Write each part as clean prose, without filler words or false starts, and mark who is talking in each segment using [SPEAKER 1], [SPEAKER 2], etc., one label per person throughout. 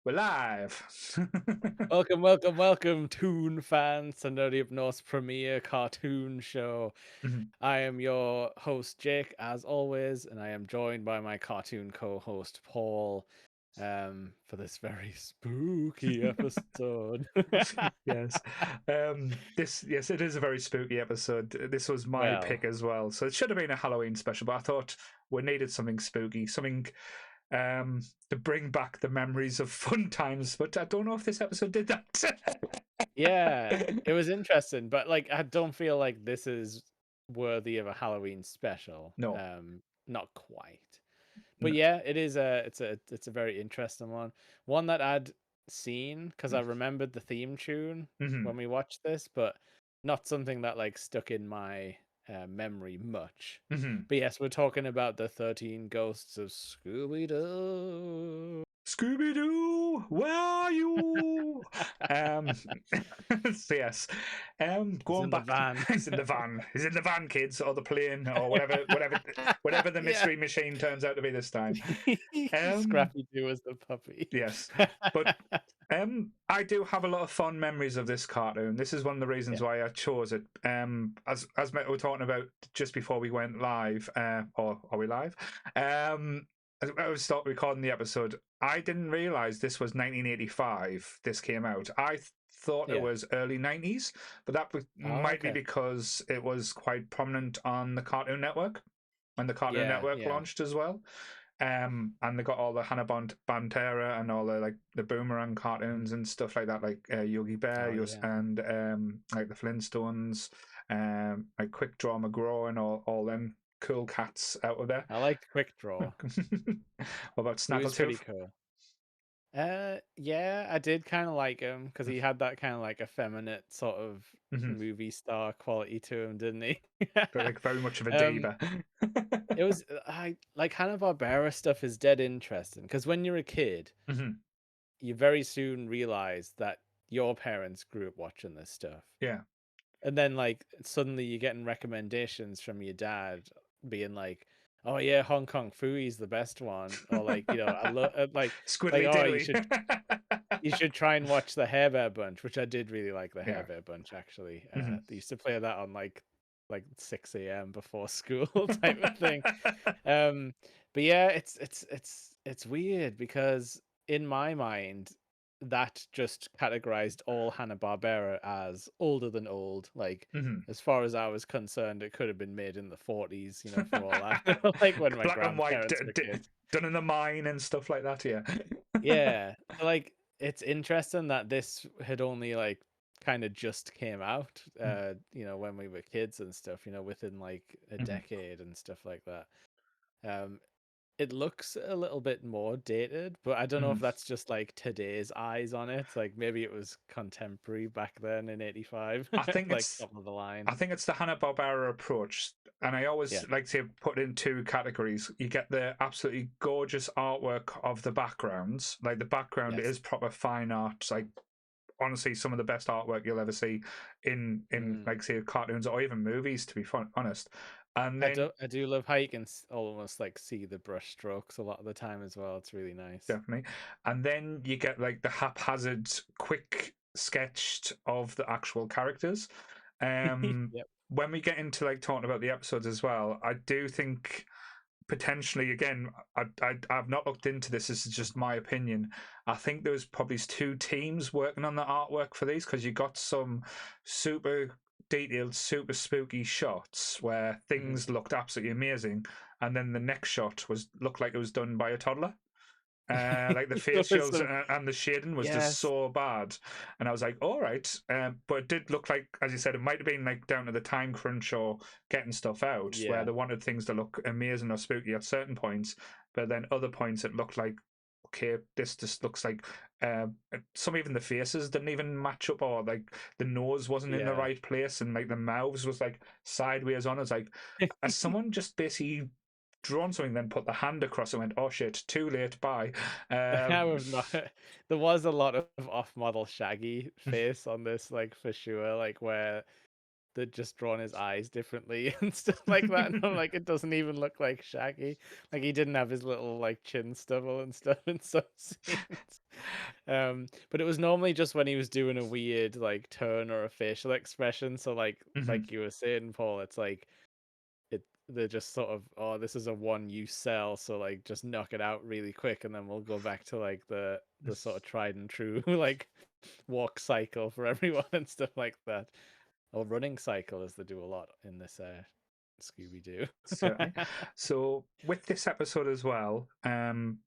[SPEAKER 1] We're live.
[SPEAKER 2] Welcome, welcome, welcome, Toon fans to Nerdy Up North's premier cartoon show.
[SPEAKER 1] Mhm.
[SPEAKER 2] I am your host, Jake, as always, and I am joined by my cartoon co-host, Paul, for this very spooky episode.
[SPEAKER 1] Yes. Yes, it is a very spooky episode. This was my
[SPEAKER 2] Well,
[SPEAKER 1] pick as well. So it should have been a Halloween special, but I thought we needed something spooky, something to bring back the memories of fun times, but I don't know if this episode did that.
[SPEAKER 2] yeah, it was interesting, but like I don't feel like this is worthy of a Halloween special.
[SPEAKER 1] No.
[SPEAKER 2] Not quite. But
[SPEAKER 1] No.
[SPEAKER 2] yeah, it's a very interesting one. One that I'd seen because I remembered the theme tune
[SPEAKER 1] Mhm.
[SPEAKER 2] when we watched this, but not something that like stuck in my memory much.
[SPEAKER 1] Mhm.
[SPEAKER 2] But yes, we're talking about the 13 Ghosts of Scooby-Doo.
[SPEAKER 1] Scooby-Doo, where are you? Um, so yes,
[SPEAKER 2] He's
[SPEAKER 1] going
[SPEAKER 2] in the
[SPEAKER 1] back,
[SPEAKER 2] van.
[SPEAKER 1] he's in the van. He's in the van, kids, or the plane, or whatever the
[SPEAKER 2] Yeah.
[SPEAKER 1] mystery machine turns out to be this time. Um,
[SPEAKER 2] Scrappy Doo as the puppy.
[SPEAKER 1] yes, but I do have a lot of fond memories of this cartoon. This is one of the reasons
[SPEAKER 2] Yeah.
[SPEAKER 1] why I chose it. As we were talking about just before we went live, or are we live? As I was start recording the episode, I didn't realize this was 1985. This came out. I thought it
[SPEAKER 2] Yeah.
[SPEAKER 1] was early 90s, but that
[SPEAKER 2] Oh,
[SPEAKER 1] might be
[SPEAKER 2] okay.
[SPEAKER 1] because it was quite prominent on the Cartoon Network when the Cartoon
[SPEAKER 2] Yeah,
[SPEAKER 1] Network
[SPEAKER 2] yeah.
[SPEAKER 1] launched as well. And they got all the Bantera and all the like the Boomerang cartoons and stuff like that, like Yogi Bear,
[SPEAKER 2] Oh, yeah.
[SPEAKER 1] and like the Flintstones, like Quick Draw McGraw and all them cool cats out of there.
[SPEAKER 2] I liked Quick Draw.
[SPEAKER 1] What about
[SPEAKER 2] He was pretty
[SPEAKER 1] Snaggletooth?
[SPEAKER 2] cool. Yeah, I did kind of like him because he had that kind of like effeminate sort of
[SPEAKER 1] Mm-hmm.
[SPEAKER 2] movie star quality to him, didn't he?
[SPEAKER 1] But like very much of a
[SPEAKER 2] um,
[SPEAKER 1] diva.
[SPEAKER 2] it was I like Hanna-Barbera stuff is dead interesting because when you're a kid,
[SPEAKER 1] Hmm.
[SPEAKER 2] you very soon realize that your parents grew up watching this stuff,
[SPEAKER 1] Yeah.
[SPEAKER 2] and then like suddenly you're getting recommendations from your dad being like, "Oh yeah, Hong Kong Phooey's the best one," or like I love like
[SPEAKER 1] Squiddly
[SPEAKER 2] oh
[SPEAKER 1] diddly.
[SPEAKER 2] you should try and watch the Hair Bear Bunch, which I did really like the Hair
[SPEAKER 1] Yeah.
[SPEAKER 2] Bear Bunch actually.
[SPEAKER 1] Hmm.
[SPEAKER 2] They used to play that on like 6 a.m. before school type of thing. Um, but yeah, it's weird because in my mind that just categorized all Hanna-Barbera as older than old. Like
[SPEAKER 1] Hmm.
[SPEAKER 2] as far as I was concerned, it could have been made in the 40s, for all that. Like when my
[SPEAKER 1] Black and white,
[SPEAKER 2] grandparents were kids.
[SPEAKER 1] done in the mine and stuff like that. Yeah.
[SPEAKER 2] Yeah, like, it's interesting that this had only, like, kinda just came out, when we were kids and stuff, within, like, a
[SPEAKER 1] Mhm.
[SPEAKER 2] decade and stuff like that. Um, it looks a little bit more dated, but I don't know if
[SPEAKER 1] Mhm.
[SPEAKER 2] that's just, like, today's eyes on it, like, maybe it was contemporary back then in '85,
[SPEAKER 1] I think
[SPEAKER 2] like,
[SPEAKER 1] it's
[SPEAKER 2] top of the line.
[SPEAKER 1] I think it's the Hanna Barbera approach, and I
[SPEAKER 2] Yeah.
[SPEAKER 1] always like to put it in two categories. You get the absolutely gorgeous artwork of the backgrounds, like the background
[SPEAKER 2] Yes.
[SPEAKER 1] is proper fine art, like honestly some of the best artwork you'll ever see in
[SPEAKER 2] Mm.
[SPEAKER 1] like say cartoons or even movies. To be honest, and
[SPEAKER 2] I
[SPEAKER 1] then
[SPEAKER 2] do I do love how you can almost, like, see the brush strokes a lot of the time as well, it's really nice.
[SPEAKER 1] definitely, and then you get like the haphazard, quick sketched of the actual characters. Um,
[SPEAKER 2] Yep.
[SPEAKER 1] when we get into like talking about the episodes as well, I do think potentially again, I've not looked into this. This is just my opinion. I think there was probably two teams working on the artwork for these because you got some super detailed, super spooky shots where
[SPEAKER 2] Mhm.
[SPEAKER 1] things looked absolutely amazing, and then the next shot was looked like it was done by a toddler. Like the
[SPEAKER 2] There was
[SPEAKER 1] facials
[SPEAKER 2] some
[SPEAKER 1] and the shading was just
[SPEAKER 2] yes.
[SPEAKER 1] so bad, and I was like, "All right," but it did look like, as you said, it might have been like down to the time crunch or getting stuff out, where
[SPEAKER 2] Yeah.
[SPEAKER 1] they wanted things to look amazing or spooky at certain points, but then other points it looked like, okay, this just looks like some even the faces didn't even match up, or like the nose wasn't in the
[SPEAKER 2] Yeah.
[SPEAKER 1] right place, and like the mouths was like sideways on. It's like, as someone just basically drawn something, then put the hand across and went, "Oh shit, too late, bye."
[SPEAKER 2] I
[SPEAKER 1] Um,
[SPEAKER 2] was not there was a lot of off-model Shaggy face on this, like, for sure, like, where they'd just drawn his eyes differently and stuff like that. And I'm like, it doesn't even look like Shaggy. Like he didn't have his little like chin stubble and stuff in some scenes. But it was normally just when he was doing a weird like turn or a facial expression. So
[SPEAKER 1] Mhm.
[SPEAKER 2] like you were saying, Paul, it's like they're just sort of, oh, this is a one use cell, so like just knock it out really quick, and then we'll go back to like the sort of tried and true like walk cycle for everyone and stuff like that, or running cycle as they do a lot in this Scooby Doo.
[SPEAKER 1] Certainly. So with this episode as well,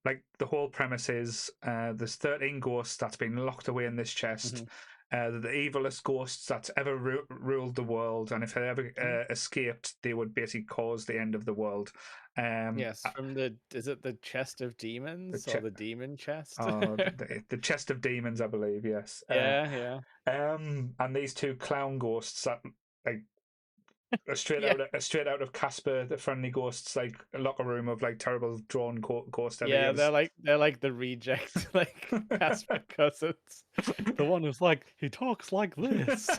[SPEAKER 1] like the whole premise is there's 13 ghosts that's been locked away in this chest.
[SPEAKER 2] Mhm.
[SPEAKER 1] They're the evilest ghosts that's ever ruled the world, and if they ever
[SPEAKER 2] Mhm.
[SPEAKER 1] escaped, they would basically cause the end of the world.
[SPEAKER 2] Yes, from is it the chest of
[SPEAKER 1] The
[SPEAKER 2] demons or
[SPEAKER 1] che-
[SPEAKER 2] the demon chest?
[SPEAKER 1] the chest of demons, I believe. Yes.
[SPEAKER 2] Yeah, yeah,
[SPEAKER 1] And these two clown ghosts that like
[SPEAKER 2] yeah.
[SPEAKER 1] straight out of Casper, the Friendly Ghosts, like a locker room of like terrible drawn ghost ever.
[SPEAKER 2] Yeah, they're like the reject, like Casper cousins. The one who's like, he talks like this.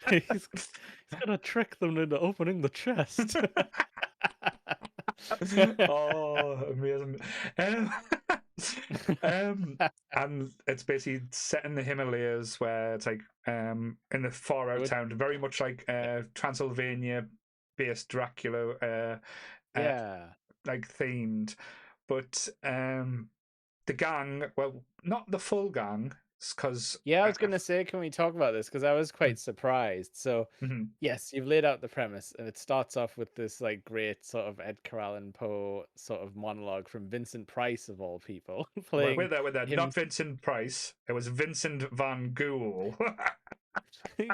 [SPEAKER 2] He's gonna trick them into opening the chest.
[SPEAKER 1] Oh, amazing. Um, um, and it's basically set in the Himalayas where it's like in the far
[SPEAKER 2] It
[SPEAKER 1] out
[SPEAKER 2] would,
[SPEAKER 1] town, very much like Transylvania based Dracula uh,
[SPEAKER 2] yeah.
[SPEAKER 1] like themed. But the gang, well, not the full gang, because
[SPEAKER 2] Yeah, I was gonna say, can we talk about this? Because I was quite surprised. So,
[SPEAKER 1] mhm.
[SPEAKER 2] yes, you've laid out the premise, and it starts off with this like great sort of Edgar Allan Poe sort of monologue from Vincent Price of all people, playing
[SPEAKER 1] With that,
[SPEAKER 2] him.
[SPEAKER 1] not Vincent Price. It was Vincent Van Gogh.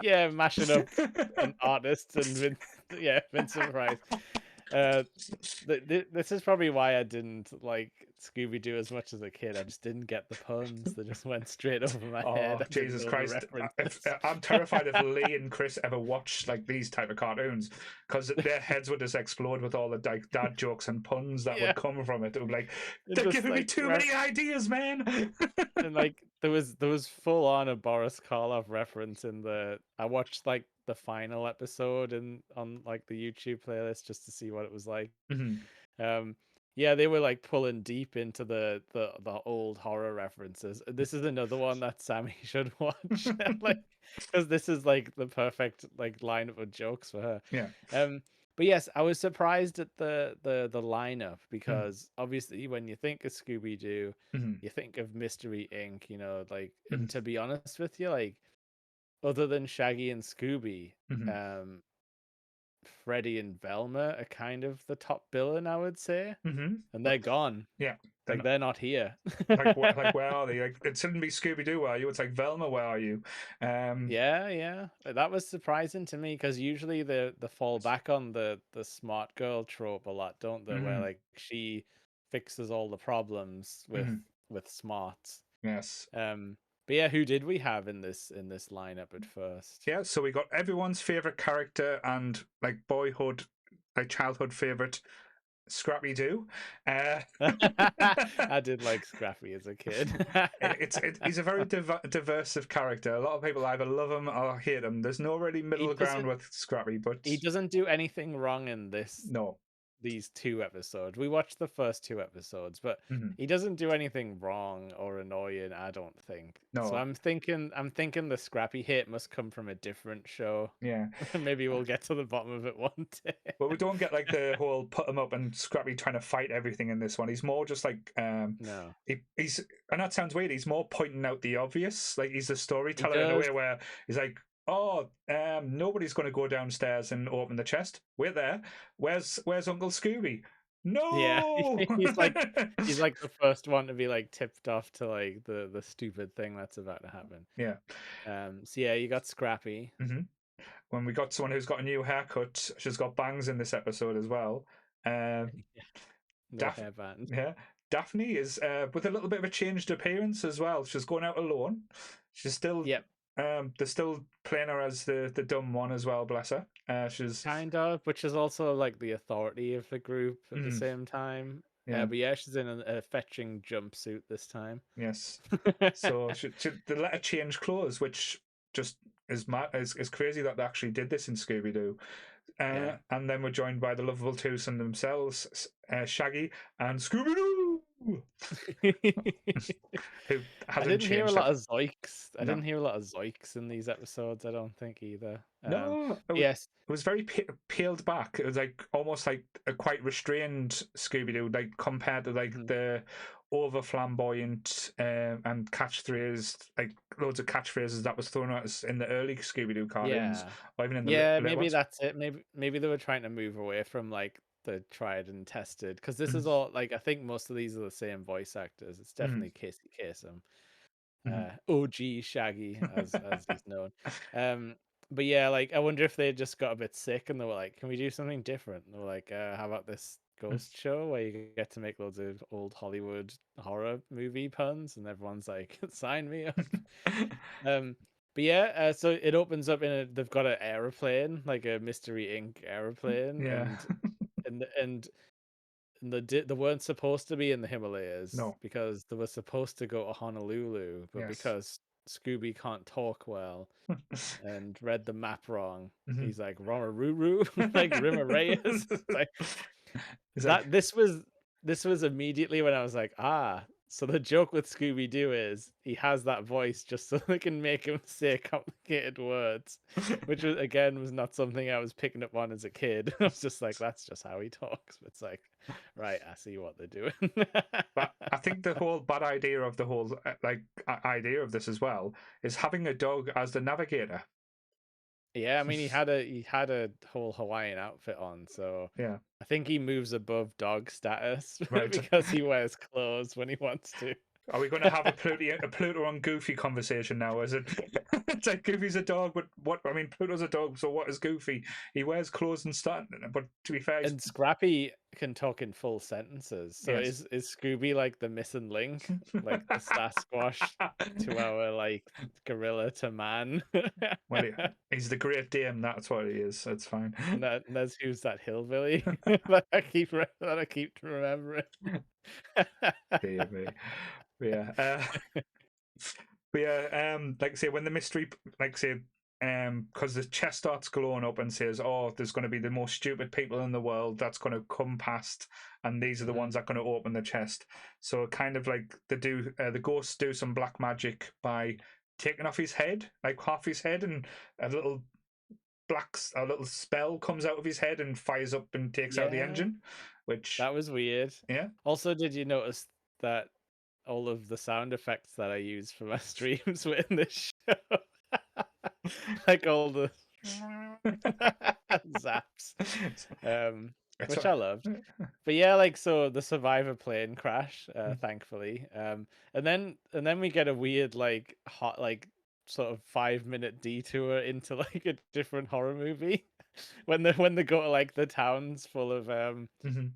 [SPEAKER 2] Yeah, mashing up an artist and yeah, Vincent Price. Uh, this is probably why I didn't like Scooby Doo as much as a kid. I just didn't get the puns. They just went straight over my head.
[SPEAKER 1] Oh
[SPEAKER 2] I didn't
[SPEAKER 1] Jesus
[SPEAKER 2] know the
[SPEAKER 1] Christ! If
[SPEAKER 2] references.
[SPEAKER 1] I'm terrified if Lee and Chris ever watch like these type of cartoons, because their heads would just explode with all the like dad jokes and puns that would
[SPEAKER 2] Yeah,
[SPEAKER 1] come from it. It would be like,
[SPEAKER 2] it
[SPEAKER 1] they're
[SPEAKER 2] just
[SPEAKER 1] giving me
[SPEAKER 2] like
[SPEAKER 1] too many ideas, man.
[SPEAKER 2] and like there was full on a Boris Karloff reference in the. I watched like the final episode and on like the YouTube playlist just to see what it was like.
[SPEAKER 1] Mhm.
[SPEAKER 2] Um, yeah, they were like pulling deep into the old horror references. This is another one that Sammy should watch, like because this is like the perfect like lineup of jokes for her.
[SPEAKER 1] Yeah.
[SPEAKER 2] Um, but yes, I was surprised at the lineup
[SPEAKER 1] Mhm.
[SPEAKER 2] because obviously when you think of Scooby Doo,
[SPEAKER 1] Mhm.
[SPEAKER 2] you think of Mystery Inc. You know, like,
[SPEAKER 1] Mhm.
[SPEAKER 2] and to be honest with you, like other than Shaggy and Scooby,
[SPEAKER 1] Mhm.
[SPEAKER 2] um, Freddy and Velma are kind of the top billing, I would say,
[SPEAKER 1] Mhm.
[SPEAKER 2] and they're gone.
[SPEAKER 1] Yeah.
[SPEAKER 2] Like
[SPEAKER 1] Then
[SPEAKER 2] they're not here.
[SPEAKER 1] like where are they? Like it shouldn't be Scooby Doo. Where are you? It's like Velma. Where are you? Um.
[SPEAKER 2] Yeah, yeah. That was surprising to me because usually they fall back on the smart girl trope a lot, don't they? Where
[SPEAKER 1] Mhm.
[SPEAKER 2] like she fixes all the problems
[SPEAKER 1] Mhm.
[SPEAKER 2] with smarts.
[SPEAKER 1] Yes.
[SPEAKER 2] But yeah, who did we have in this lineup at first?
[SPEAKER 1] Yeah, so we got everyone's favorite character and like boyhood, like childhood favorite, Scrappy Doo. Uh,
[SPEAKER 2] I did like Scrappy as a kid.
[SPEAKER 1] he's a very diverse character. A lot of people either love him or hate him. There's no really
[SPEAKER 2] He
[SPEAKER 1] middle ground
[SPEAKER 2] doesn't
[SPEAKER 1] with Scrappy, but
[SPEAKER 2] he doesn't do anything wrong in
[SPEAKER 1] no.
[SPEAKER 2] these two episodes. We watched the first two episodes, but
[SPEAKER 1] Mhm.
[SPEAKER 2] he doesn't do anything wrong or annoying, I don't think. So
[SPEAKER 1] No.
[SPEAKER 2] I'm thinking the Scrappy hit must come from a different show.
[SPEAKER 1] Yeah.
[SPEAKER 2] Maybe we'll get to the bottom of it one day.
[SPEAKER 1] But we don't get like the whole put him up and Scrappy trying to fight everything in this one. He's more just like
[SPEAKER 2] No.
[SPEAKER 1] he's and that sounds weird. He's more pointing out the obvious. Like he's a
[SPEAKER 2] He
[SPEAKER 1] storyteller in a
[SPEAKER 2] does.
[SPEAKER 1] way where he's like, oh, nobody's going to go downstairs and open the chest. We're there. Where's Uncle Scooby?
[SPEAKER 2] Yeah.
[SPEAKER 1] No.
[SPEAKER 2] He's like the first one to be like tipped off to like the stupid thing that's about to happen.
[SPEAKER 1] Yeah.
[SPEAKER 2] So yeah, you got Scrappy.
[SPEAKER 1] hmm When we got someone who's got a new haircut, she's got bangs in this episode as well. Um,
[SPEAKER 2] No
[SPEAKER 1] Daphne,
[SPEAKER 2] hairband.
[SPEAKER 1] yeah, Daphne is with a little bit of a changed appearance as well. She's going out alone. She's still,
[SPEAKER 2] Yep.
[SPEAKER 1] they're still playing her as the dumb one as well. Bless her. She's,
[SPEAKER 2] Kind of, which is also like the authority of the group at the
[SPEAKER 1] mm,
[SPEAKER 2] same time.
[SPEAKER 1] yeah,
[SPEAKER 2] But yeah, she's in a fetching jumpsuit this time.
[SPEAKER 1] yes. So they let her change clothes, which just is crazy that they actually did this in Scooby Doo.
[SPEAKER 2] Yeah.
[SPEAKER 1] And then we're joined by the lovable twosome themselves, Shaggy and Scooby Doo, who
[SPEAKER 2] I
[SPEAKER 1] hasn't
[SPEAKER 2] didn't hear a
[SPEAKER 1] changed.
[SPEAKER 2] lot of Zoiks. I
[SPEAKER 1] No,
[SPEAKER 2] didn't hear a lot of Zoiks in these episodes, I don't think either.
[SPEAKER 1] no,
[SPEAKER 2] Yes.
[SPEAKER 1] it was very peeled back. It was like almost like a quite restrained Scooby Doo, like compared to like
[SPEAKER 2] Mhm.
[SPEAKER 1] the over flamboyant and catchphrase, like loads of catchphrases that was thrown at us in the early Scooby Doo cartoons,
[SPEAKER 2] Yeah.
[SPEAKER 1] or even in the
[SPEAKER 2] Yeah,
[SPEAKER 1] later
[SPEAKER 2] maybe
[SPEAKER 1] ones.
[SPEAKER 2] that's it. Maybe they were trying to move away from like the tried and tested, because this is
[SPEAKER 1] Mhm,
[SPEAKER 2] all like, I think most of these are the same voice actors. It's
[SPEAKER 1] mhm,
[SPEAKER 2] definitely Casey Kasem,
[SPEAKER 1] mhm.
[SPEAKER 2] OG Shaggy as he's known. Um, but yeah, like I wonder if they just got a bit sick and they were like, "Can we do something different?" And they were like, "How about this ghost show where you get to make loads of old Hollywood horror movie puns?" And everyone's like, "Sign me up." Um, but yeah, so it opens up in a, they've got an aeroplane, like a Mystery Inc. aeroplane,
[SPEAKER 1] Yeah.
[SPEAKER 2] and they weren't supposed to be in the Himalayas
[SPEAKER 1] No.
[SPEAKER 2] because they were supposed to go to Honolulu, but
[SPEAKER 1] Yes.
[SPEAKER 2] because Scooby can't talk well and read the map wrong,
[SPEAKER 1] Mhm.
[SPEAKER 2] he's like Romaruru, like Rima Reyes. It's like
[SPEAKER 1] It's like,
[SPEAKER 2] that. This was immediately when I was like, ah. So the joke with Scooby Doo is he has that voice just so they can make him say complicated words, which was, again, was not something I was picking up on as a kid. I was just like, that's just how he talks. It's like, right, I see what they're doing.
[SPEAKER 1] but I think the whole bad idea of the whole idea of this as well is having a dog as the navigator.
[SPEAKER 2] Yeah, I mean, he had a whole Hawaiian outfit on, so
[SPEAKER 1] Yeah.
[SPEAKER 2] I think he moves above dog status
[SPEAKER 1] Right.
[SPEAKER 2] because he wears clothes when he wants to.
[SPEAKER 1] Are we going to have a Pluto and Goofy conversation now? Is it? It's like Goofy's a dog, but what? I mean, Pluto's a dog, so what is Goofy? He wears clothes and stuff. But to be fair, he's
[SPEAKER 2] And Scrappy can talk in full sentences. So
[SPEAKER 1] yes.
[SPEAKER 2] is Scooby like the missing link, like the Sasquatch to our like gorilla to man?
[SPEAKER 1] Well, he's the Great Dane. That's what he is. That's fine.
[SPEAKER 2] And that's who's that hillbilly that I keep remembering.
[SPEAKER 1] Dear me. Yeah. But yeah, like I say, when the mystery, like I say, because the chest starts glowing up and says, "Oh, there's going to be the most stupid people in the world that's going to come past, and these are the
[SPEAKER 2] Mhm.
[SPEAKER 1] ones that are going to open the chest." So kind of like the ghosts do some black magic by taking off his head, like half his head, and a little a little spell comes out of his head and fires up and takes out the
[SPEAKER 2] Yeah,
[SPEAKER 1] engine, which
[SPEAKER 2] that was weird.
[SPEAKER 1] yeah.
[SPEAKER 2] Also, did you notice that all of the sound effects that I use for my streams were in this show? Like all the zaps, um,
[SPEAKER 1] It's
[SPEAKER 2] which I loved. But yeah, like, so the survivor plane crash,
[SPEAKER 1] Mm.
[SPEAKER 2] thankfully, and then we get a weird like hot like sort of 5 minute detour into like a different horror movie when they go to like the towns full of
[SPEAKER 1] Mhm.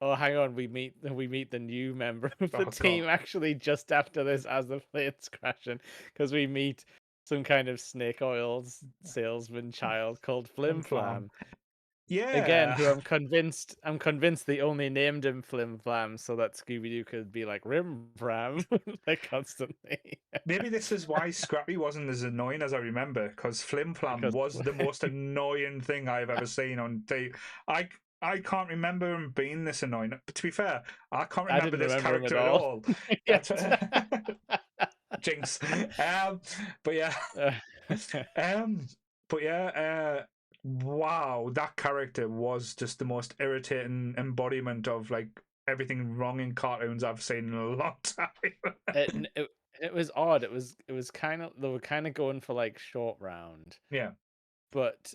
[SPEAKER 2] oh, hang on, we meet the new member of the
[SPEAKER 1] Oh god,
[SPEAKER 2] team actually just after this as the plane's crashing, because we meet some kind of snake oil salesman child called
[SPEAKER 1] flim
[SPEAKER 2] Flim
[SPEAKER 1] flam.
[SPEAKER 2] Flam. Again,
[SPEAKER 1] Yeah,
[SPEAKER 2] who I'm convinced they only named him Flim Flam so that Scooby Doo could be like Rim Fram like constantly.
[SPEAKER 1] maybe this is why Scrappy wasn't as annoying as I remember, because Flim Flam
[SPEAKER 2] Because
[SPEAKER 1] was the most annoying thing I've ever seen on TV. I I can't remember him being this annoying. But to be fair, I can't
[SPEAKER 2] I
[SPEAKER 1] remember
[SPEAKER 2] didn't
[SPEAKER 1] this
[SPEAKER 2] remember him at
[SPEAKER 1] character at
[SPEAKER 2] all.
[SPEAKER 1] all. That's
[SPEAKER 2] Yes.
[SPEAKER 1] Jinx. Um, but yeah, um, but yeah, wow, that character was just the most irritating embodiment of like everything wrong in cartoons I've seen in a long time.
[SPEAKER 2] it, it it was odd. It was kind of, they were kind of going for like short round,
[SPEAKER 1] Yeah,
[SPEAKER 2] but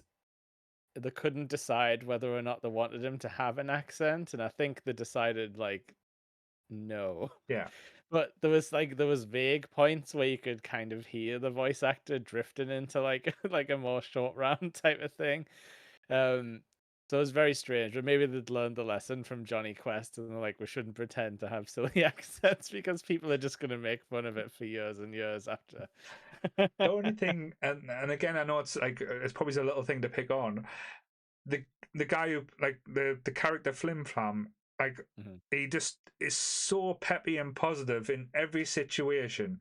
[SPEAKER 2] they couldn't decide whether or not they wanted him to have an accent, and I think they decided like no.
[SPEAKER 1] yeah,
[SPEAKER 2] But there was vague points where you could kind of hear the voice actor drifting into like like a more short round type of thing. Um, so it was very strange, but maybe they'd learned the lesson from Johnny Quest and they're like, we shouldn't pretend to have silly accents because people are just gonna make fun of it for years and years after.
[SPEAKER 1] the only thing, and again, I know it's like it's probably a little thing to pick on. The the guy who like the character Flim Flam, like
[SPEAKER 2] Mhm.
[SPEAKER 1] he just is so peppy and positive in every situation,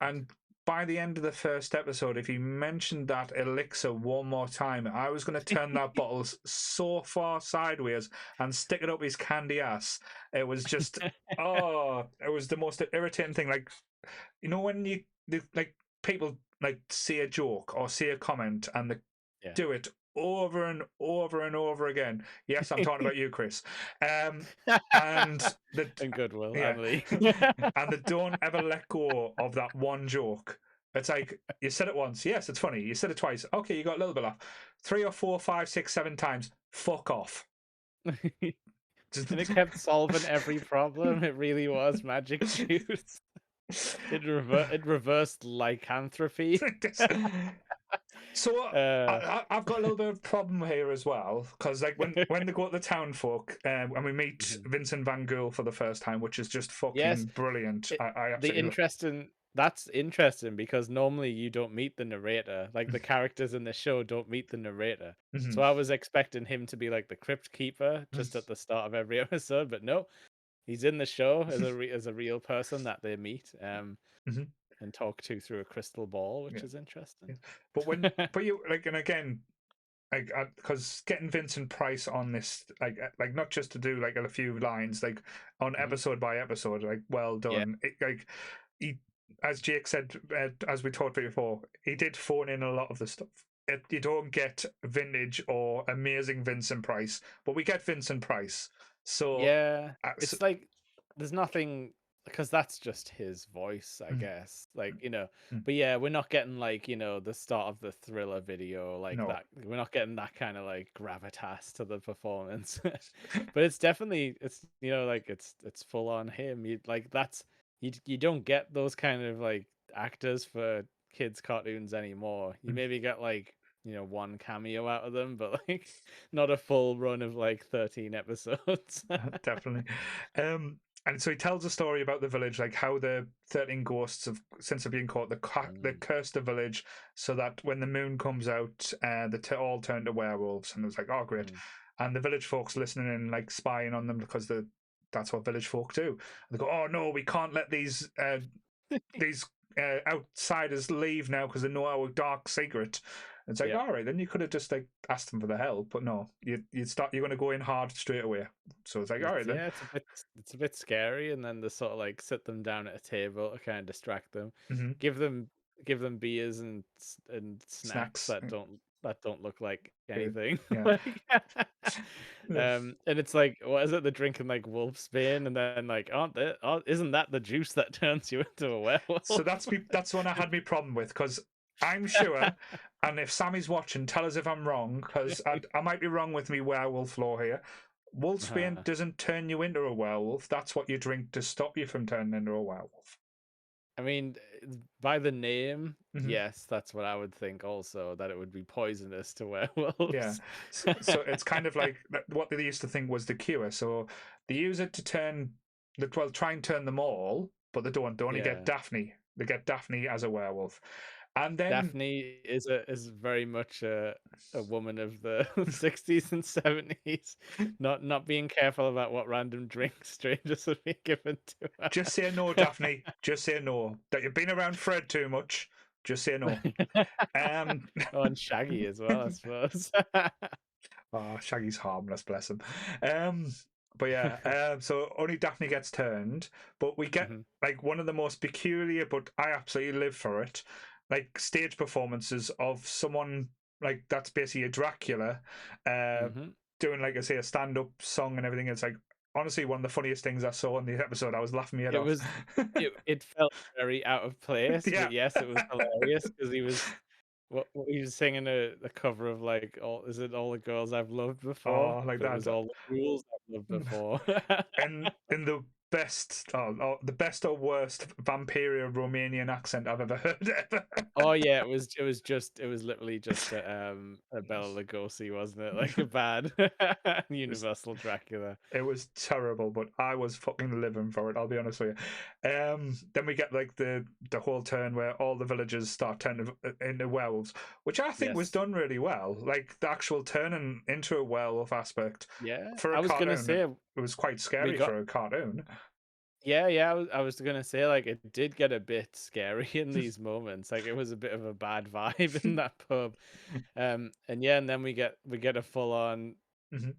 [SPEAKER 1] and by the end of the first episode, if he mentioned that elixir one more time, I was going to turn that bottle so far sideways and stick it up his candy ass. It was just, oh, it was the most irritating thing. Like, you know, when like people like see a joke or see a comment and they
[SPEAKER 2] Yeah.
[SPEAKER 1] do it over and over and over again. Yes, I'm talking about you, Chris. And the
[SPEAKER 2] And Goodwill
[SPEAKER 1] yeah,
[SPEAKER 2] and Lee.
[SPEAKER 1] and they don't ever let go of that one joke. It's like you said it once, yes, it's funny. You said it twice, okay, you got a little bit laugh. 3 or 4, 5, 6, 7 times, fuck off.
[SPEAKER 2] And it kept solving every problem. It really was magic juice. It reversed lycanthropy.
[SPEAKER 1] So
[SPEAKER 2] uh,
[SPEAKER 1] I've got a little bit of problem here as well because like when they go to the town folk and we meet
[SPEAKER 2] mhm.
[SPEAKER 1] Vincent Van Gogh for the first time, which is just
[SPEAKER 2] Yes,
[SPEAKER 1] fucking brilliant.
[SPEAKER 2] it,
[SPEAKER 1] I
[SPEAKER 2] the
[SPEAKER 1] absolutely love.
[SPEAKER 2] interesting. That's interesting because normally you don't meet the narrator. Like the characters in the show don't meet the narrator.
[SPEAKER 1] Mm-hmm.
[SPEAKER 2] So I was expecting him to be like the crypt keeper just at the start of every episode, but no, he's in the show as as a real person that they meet
[SPEAKER 1] Mm-hmm.
[SPEAKER 2] and talk to through a crystal ball,
[SPEAKER 1] Yeah,
[SPEAKER 2] which is interesting.
[SPEAKER 1] yeah. But you like, and again, like because getting Vincent Price on this, like not just to do like a few lines, like on
[SPEAKER 2] Mhm.
[SPEAKER 1] episode by episode, like well
[SPEAKER 2] Yeah,
[SPEAKER 1] done. Like he, as Jake said, as we talked about before, he did phone in a lot of the stuff. You don't get vintage or amazing Vincent Price, but we get Vincent Price. So,
[SPEAKER 2] yeah.
[SPEAKER 1] so
[SPEAKER 2] It's like there's nothing because that's just his voice, I
[SPEAKER 1] mm,
[SPEAKER 2] guess. Like,
[SPEAKER 1] mm,
[SPEAKER 2] but yeah, we're not getting like, the start of the Thriller video like
[SPEAKER 1] no.
[SPEAKER 2] that. We're not getting that kind of like gravitas to the performance. But it's definitely like it's full on him. You like that's you don't get those kind of like actors for kids cartoons anymore. You maybe get like one cameo out of them, but like not a full run of like 13 episodes.
[SPEAKER 1] Definitely. And so he tells a story about the village, like how the 13 ghosts have, since they're being caught, they
[SPEAKER 2] Mm,
[SPEAKER 1] cursed the village so that when the moon comes out, they all turn to werewolves. And it was like, oh, great.
[SPEAKER 2] mm.
[SPEAKER 1] And the village folks listening and like spying on them because that's what village folk do. And they go, oh, no, we can't let these outsiders leave now because they know our dark secret. It's like,
[SPEAKER 2] Yeah.
[SPEAKER 1] all right, then you could have just like asked them for the help, but no, you're going to go in hard straight away. So it's like, all right then.
[SPEAKER 2] It's a bit scary, and then they sort of like sit them down at a table to kind of distract them,
[SPEAKER 1] Mm-hmm.
[SPEAKER 2] give them give them beers and snacks
[SPEAKER 1] Snacks.
[SPEAKER 2] that don't look like
[SPEAKER 1] Good.
[SPEAKER 2] anything.
[SPEAKER 1] Yeah.
[SPEAKER 2] Like, and it's like, what is it? They're drinking like wolf's bane, and then like, isn't that the juice that turns you into a
[SPEAKER 1] So
[SPEAKER 2] werewolf?
[SPEAKER 1] that's the one I had my problem with because I'm sure, and if Sammy's watching, tell us if I'm wrong because I might be wrong with me werewolf law here. Wolfsbane
[SPEAKER 2] Uh-huh.
[SPEAKER 1] doesn't turn you into a werewolf. That's what you drink to stop you from turning into a werewolf.
[SPEAKER 2] I mean, by the name,
[SPEAKER 1] Hmm.
[SPEAKER 2] yes, that's what I would think also, that it would be poisonous to
[SPEAKER 1] Yeah.
[SPEAKER 2] werewolves.
[SPEAKER 1] So it's kind of like what they used to think was the cure. So they use it to well, try and turn them all, but they don't. They only get
[SPEAKER 2] Yeah.
[SPEAKER 1] Daphne. They get Daphne as a werewolf. And then
[SPEAKER 2] Daphne is very much a woman of the 60s and 70s, not being careful about what random drinks strangers are being given to
[SPEAKER 1] just say no,
[SPEAKER 2] her.
[SPEAKER 1] Daphne. Just say no. That you've been around Fred too much. Just say no. Um,
[SPEAKER 2] Oh, and Shaggy as well, I suppose.
[SPEAKER 1] oh, Shaggy's harmless, bless him. Um, but yeah, so only Daphne gets turned, but we get
[SPEAKER 2] Mhm,
[SPEAKER 1] like one of the most peculiar, but I absolutely live for it, like stage performances of someone like that's basically a Dracula, uh,
[SPEAKER 2] mhm.
[SPEAKER 1] doing like I say a stand-up song and everything. It's like honestly one of the funniest things I saw in the episode. I was laughing my head
[SPEAKER 2] It
[SPEAKER 1] off.
[SPEAKER 2] was it felt very out of place, but
[SPEAKER 1] Yeah.
[SPEAKER 2] yes, it was hilarious because what he was singing a cover of like all the girls I've loved before,
[SPEAKER 1] Oh, like
[SPEAKER 2] but it was
[SPEAKER 1] that.
[SPEAKER 2] all the ghouls I've loved before.
[SPEAKER 1] And in the best, the best or worst Vampirian Romanian accent I've ever heard ever.
[SPEAKER 2] Oh yeah, it was literally just a Bela Lugosi, wasn't it? Like a bad
[SPEAKER 1] It was,
[SPEAKER 2] Universal Dracula.
[SPEAKER 1] it was terrible, but I was fucking living for it. I'll be honest with you. Then we get like the whole turn where all the villagers start turning into werewolves, which I think was
[SPEAKER 2] Yes.
[SPEAKER 1] done really well. Like the actual turning into a werewolf aspect
[SPEAKER 2] Yeah.
[SPEAKER 1] for a
[SPEAKER 2] I was gonna
[SPEAKER 1] cartoon,
[SPEAKER 2] say
[SPEAKER 1] it was quite
[SPEAKER 2] we
[SPEAKER 1] scary
[SPEAKER 2] got
[SPEAKER 1] for a cartoon.
[SPEAKER 2] Yeah, I was gonna say, like, it did get a bit scary in these moments, like, it was a bit of a bad vibe in that pub, and yeah, and then we get a full-on
[SPEAKER 1] Mhm.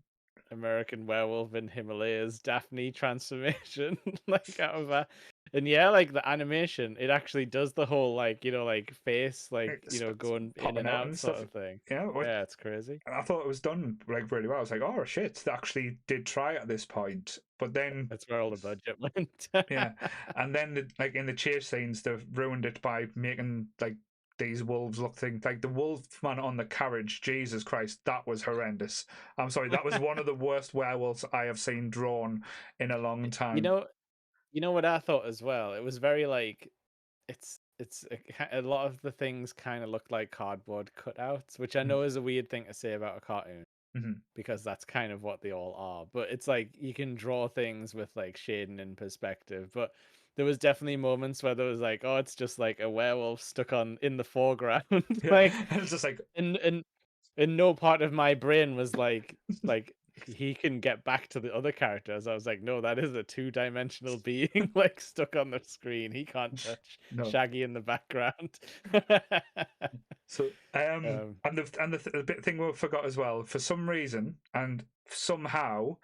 [SPEAKER 2] American Werewolf in Himalayas Daphne transformation, like, out of a and yeah, like, the animation, it actually does the whole, like, like, face, like,
[SPEAKER 1] It's
[SPEAKER 2] going in
[SPEAKER 1] popping
[SPEAKER 2] and
[SPEAKER 1] out
[SPEAKER 2] out
[SPEAKER 1] and
[SPEAKER 2] sort
[SPEAKER 1] stuff.
[SPEAKER 2] of thing.
[SPEAKER 1] Yeah,
[SPEAKER 2] Yeah, it's crazy.
[SPEAKER 1] I thought it was done like really well. I was like, oh shit, they actually did try at this point. But then,
[SPEAKER 2] That's where all the budget went.
[SPEAKER 1] yeah, and then like in the chase scenes, they've ruined it by making like these wolves look things like the wolf man on the carriage. Jesus Christ, that was horrendous. I'm sorry, that was one of the worst werewolves I have seen drawn in a long
[SPEAKER 2] You
[SPEAKER 1] time.
[SPEAKER 2] know what I thought as well? It was very, like, it's a lot of the things kinda look like cardboard cutouts, which I
[SPEAKER 1] Mm,
[SPEAKER 2] know is a weird thing to say about a cartoon,
[SPEAKER 1] mhm.
[SPEAKER 2] because that's kind of what they all are. But it's like you can draw things with like shading and perspective. But there was definitely moments where there was like, oh, it's just like a werewolf stuck on in the foreground.
[SPEAKER 1] Yeah,
[SPEAKER 2] Like
[SPEAKER 1] and it's just like,
[SPEAKER 2] and no part of my brain was like he can get back to the other characters. I was like, no, that is a two-dimensional being like stuck on the screen. He can't touch
[SPEAKER 1] no.
[SPEAKER 2] Shaggy in the background.
[SPEAKER 1] So,
[SPEAKER 2] um,
[SPEAKER 1] the bit thing we forgot as well, for some reason and somehow,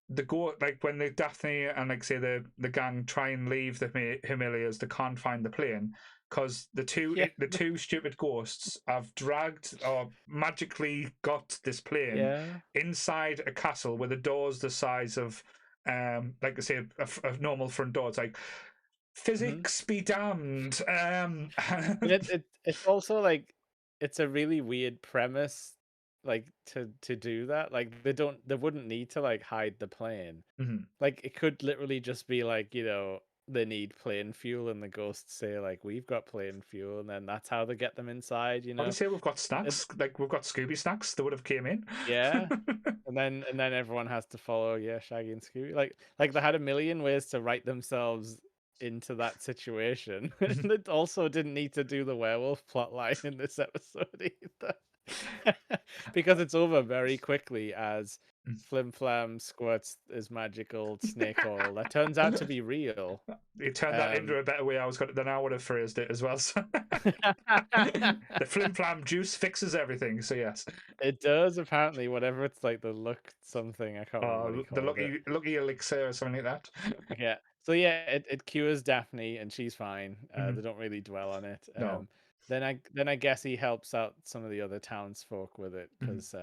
[SPEAKER 1] the go like when the Daphne and like say the gang try and leave the Himalayas, they can't find the plane because
[SPEAKER 2] yeah,
[SPEAKER 1] the two stupid ghosts have dragged or magically got this plane
[SPEAKER 2] yeah.
[SPEAKER 1] inside a castle with the doors the size of like I say a normal front door. It's like
[SPEAKER 2] Mhm.
[SPEAKER 1] physics be damned.
[SPEAKER 2] And it's also like it's a really weird premise, like to do that. Like they wouldn't need to like hide the plane.
[SPEAKER 1] Mhm.
[SPEAKER 2] Like it could literally just be like, they need plane fuel and the ghosts say like we've got plane fuel and then that's how they get them inside,
[SPEAKER 1] What do you say? We've got
[SPEAKER 2] It,
[SPEAKER 1] snacks. Like we've got Scooby Snacks. They would have came in.
[SPEAKER 2] yeah. And then everyone has to follow, yeah, Shaggy and Scooby. Like they had a million ways to write themselves into that situation. And it also didn't need to do the werewolf plotline in this episode either. Because it's over very quickly as Flim Flam squirts his magical snake oil that turns out to be real.
[SPEAKER 1] You turned that into
[SPEAKER 2] Um
[SPEAKER 1] a better way I was going than I would have phrased it as well. So the flim flam juice fixes everything. So yes,
[SPEAKER 2] It does apparently, whatever it's like the look something, I can't remember what he
[SPEAKER 1] the
[SPEAKER 2] called it.
[SPEAKER 1] lucky elixir or something like that.
[SPEAKER 2] Yeah. So yeah, it cures Daphne and she's fine. They
[SPEAKER 1] Mhm.
[SPEAKER 2] don't really dwell on it.
[SPEAKER 1] No.
[SPEAKER 2] Then I guess he helps out some of the other townsfolk with it
[SPEAKER 1] Mhm.
[SPEAKER 2] because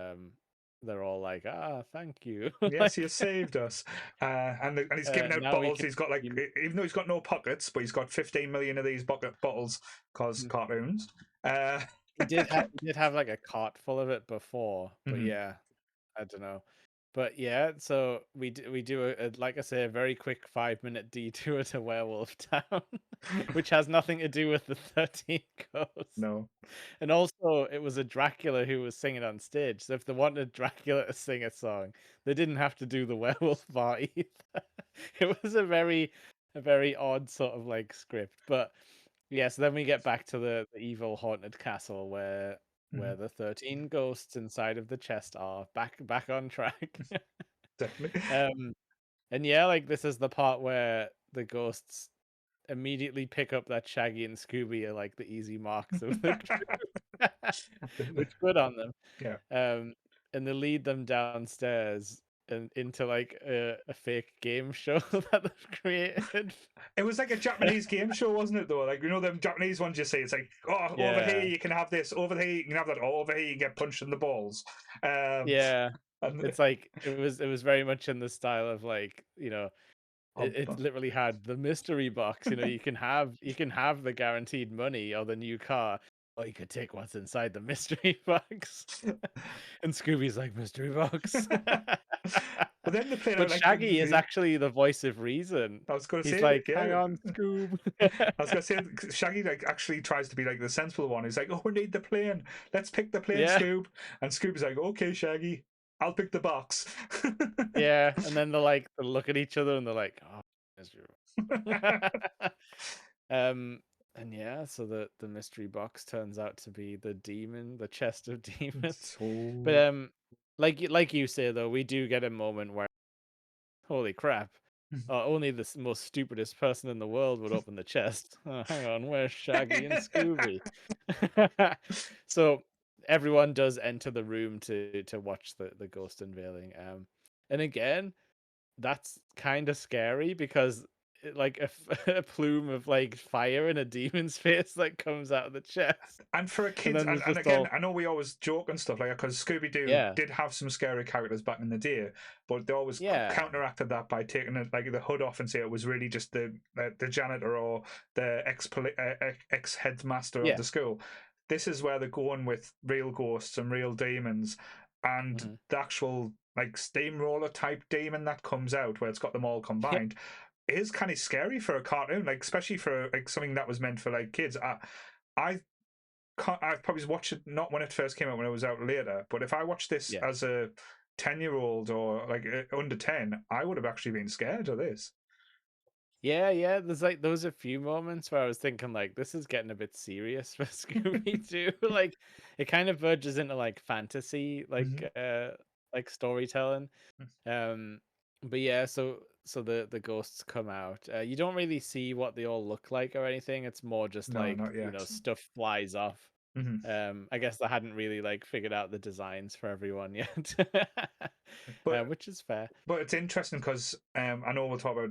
[SPEAKER 2] they're all like, ah, thank you.
[SPEAKER 1] Yes, he has
[SPEAKER 2] Like
[SPEAKER 1] saved us. And he's giving out
[SPEAKER 2] now we
[SPEAKER 1] bottles.
[SPEAKER 2] can
[SPEAKER 1] He's got like, even though he's got no pockets, but he's got 15 million of these bottles because
[SPEAKER 2] Mhm.
[SPEAKER 1] cartoons. Uh,
[SPEAKER 2] he did have like a cart full of it before, but
[SPEAKER 1] mhm.
[SPEAKER 2] yeah, I don't know. But yeah, so we do like I say, a very quick 5-minute detour to Werewolf Town, which has nothing to do with the 13 ghosts.
[SPEAKER 1] No.
[SPEAKER 2] And also, it was a Dracula who was singing on stage. So if they wanted Dracula to sing a song, they didn't have to do the werewolf part either. It was a very odd sort of like script. But yeah, so then we get back to the evil haunted castle where
[SPEAKER 1] Mhm.
[SPEAKER 2] the 13 ghosts inside of the chest are back on track.
[SPEAKER 1] Definitely.
[SPEAKER 2] um and yeah, like this is the part where the ghosts immediately pick up that Shaggy and Scooby are like the easy marks of the group, which good on them.
[SPEAKER 1] Yeah.
[SPEAKER 2] And they lead them downstairs and into like a fake game show that they've created.
[SPEAKER 1] It was like a Japanese game show, wasn't it? Though, like them Japanese ones you see, it's like, oh, over here
[SPEAKER 2] Yeah,
[SPEAKER 1] you can have this, over here you can have that, oh, over here you get punched in the balls.
[SPEAKER 2] yeah.
[SPEAKER 1] And
[SPEAKER 2] It's like it was very much in the style of like,
[SPEAKER 1] oh,
[SPEAKER 2] it literally had the mystery box. You can have the guaranteed money or the new car, or you could take what's inside the mystery box. And Scooby's like, mystery box.
[SPEAKER 1] but then they played out
[SPEAKER 2] But
[SPEAKER 1] like
[SPEAKER 2] Shaggy is actually the voice of reason.
[SPEAKER 1] I was going to
[SPEAKER 2] He's
[SPEAKER 1] say that,
[SPEAKER 2] like, hang
[SPEAKER 1] yeah.
[SPEAKER 2] on, Scoob.
[SPEAKER 1] I was going to say Shaggy like actually tries to be like the sensible one. He's like, "Oh, we need the plane. Let's pick the plane,
[SPEAKER 2] Yeah,
[SPEAKER 1] Scoob." And Scoob's like, "Okay, Shaggy, I'll pick the box."
[SPEAKER 2] yeah. And then they look at each other and they're like, oh, mystery box. Um, and yeah, so the mystery box turns out to be the demon, the chest of demons. But
[SPEAKER 1] So
[SPEAKER 2] like you say though, we do get a moment where, holy crap, Only the most stupidest person in the world would open the chest. Oh, hang on, where's Shaggy and Scooby? So everyone does enter the room to watch the ghost unveiling. And again, that's kind of scary because like a plume of like fire in a demon's face like comes out of the chest,
[SPEAKER 1] And for a
[SPEAKER 2] and
[SPEAKER 1] kids,
[SPEAKER 2] then there's
[SPEAKER 1] and
[SPEAKER 2] just
[SPEAKER 1] again,
[SPEAKER 2] all
[SPEAKER 1] I know we always joke and stuff like that because Scooby Doo
[SPEAKER 2] yeah,
[SPEAKER 1] did have some scary characters back in the day, but they always
[SPEAKER 2] yeah,
[SPEAKER 1] counteracted that by taking it, like the hood off and say it was really just the janitor or the ex headmaster of
[SPEAKER 2] yeah,
[SPEAKER 1] the school. This is where they're going with real ghosts and real demons, and
[SPEAKER 2] mhm.
[SPEAKER 1] the actual like steamroller type demon that comes out where it's got them all
[SPEAKER 2] Yeah,
[SPEAKER 1] combined is kind of scary for a cartoon, like especially for like something that was meant for like kids. I I probably watched it not when it first came out, when it was out later. But if I watched this
[SPEAKER 2] yeah.
[SPEAKER 1] as a 10-year-old or like under 10, I would have actually been scared of this.
[SPEAKER 2] Yeah, yeah, there's like those a few moments where I was thinking like this is getting a bit serious for Scooby Doo. Like it kind of verges into like fantasy,
[SPEAKER 1] Mhm.
[SPEAKER 2] like storytelling. Um but yeah, so the ghosts come out. You don't really see what they all look like or anything. It's more just
[SPEAKER 1] No,
[SPEAKER 2] like,
[SPEAKER 1] not yet.
[SPEAKER 2] stuff flies off.
[SPEAKER 1] Mhm.
[SPEAKER 2] I guess they hadn't really like figured out the designs for everyone yet.
[SPEAKER 1] But
[SPEAKER 2] Which is fair.
[SPEAKER 1] it's interesting because I know we'll talk about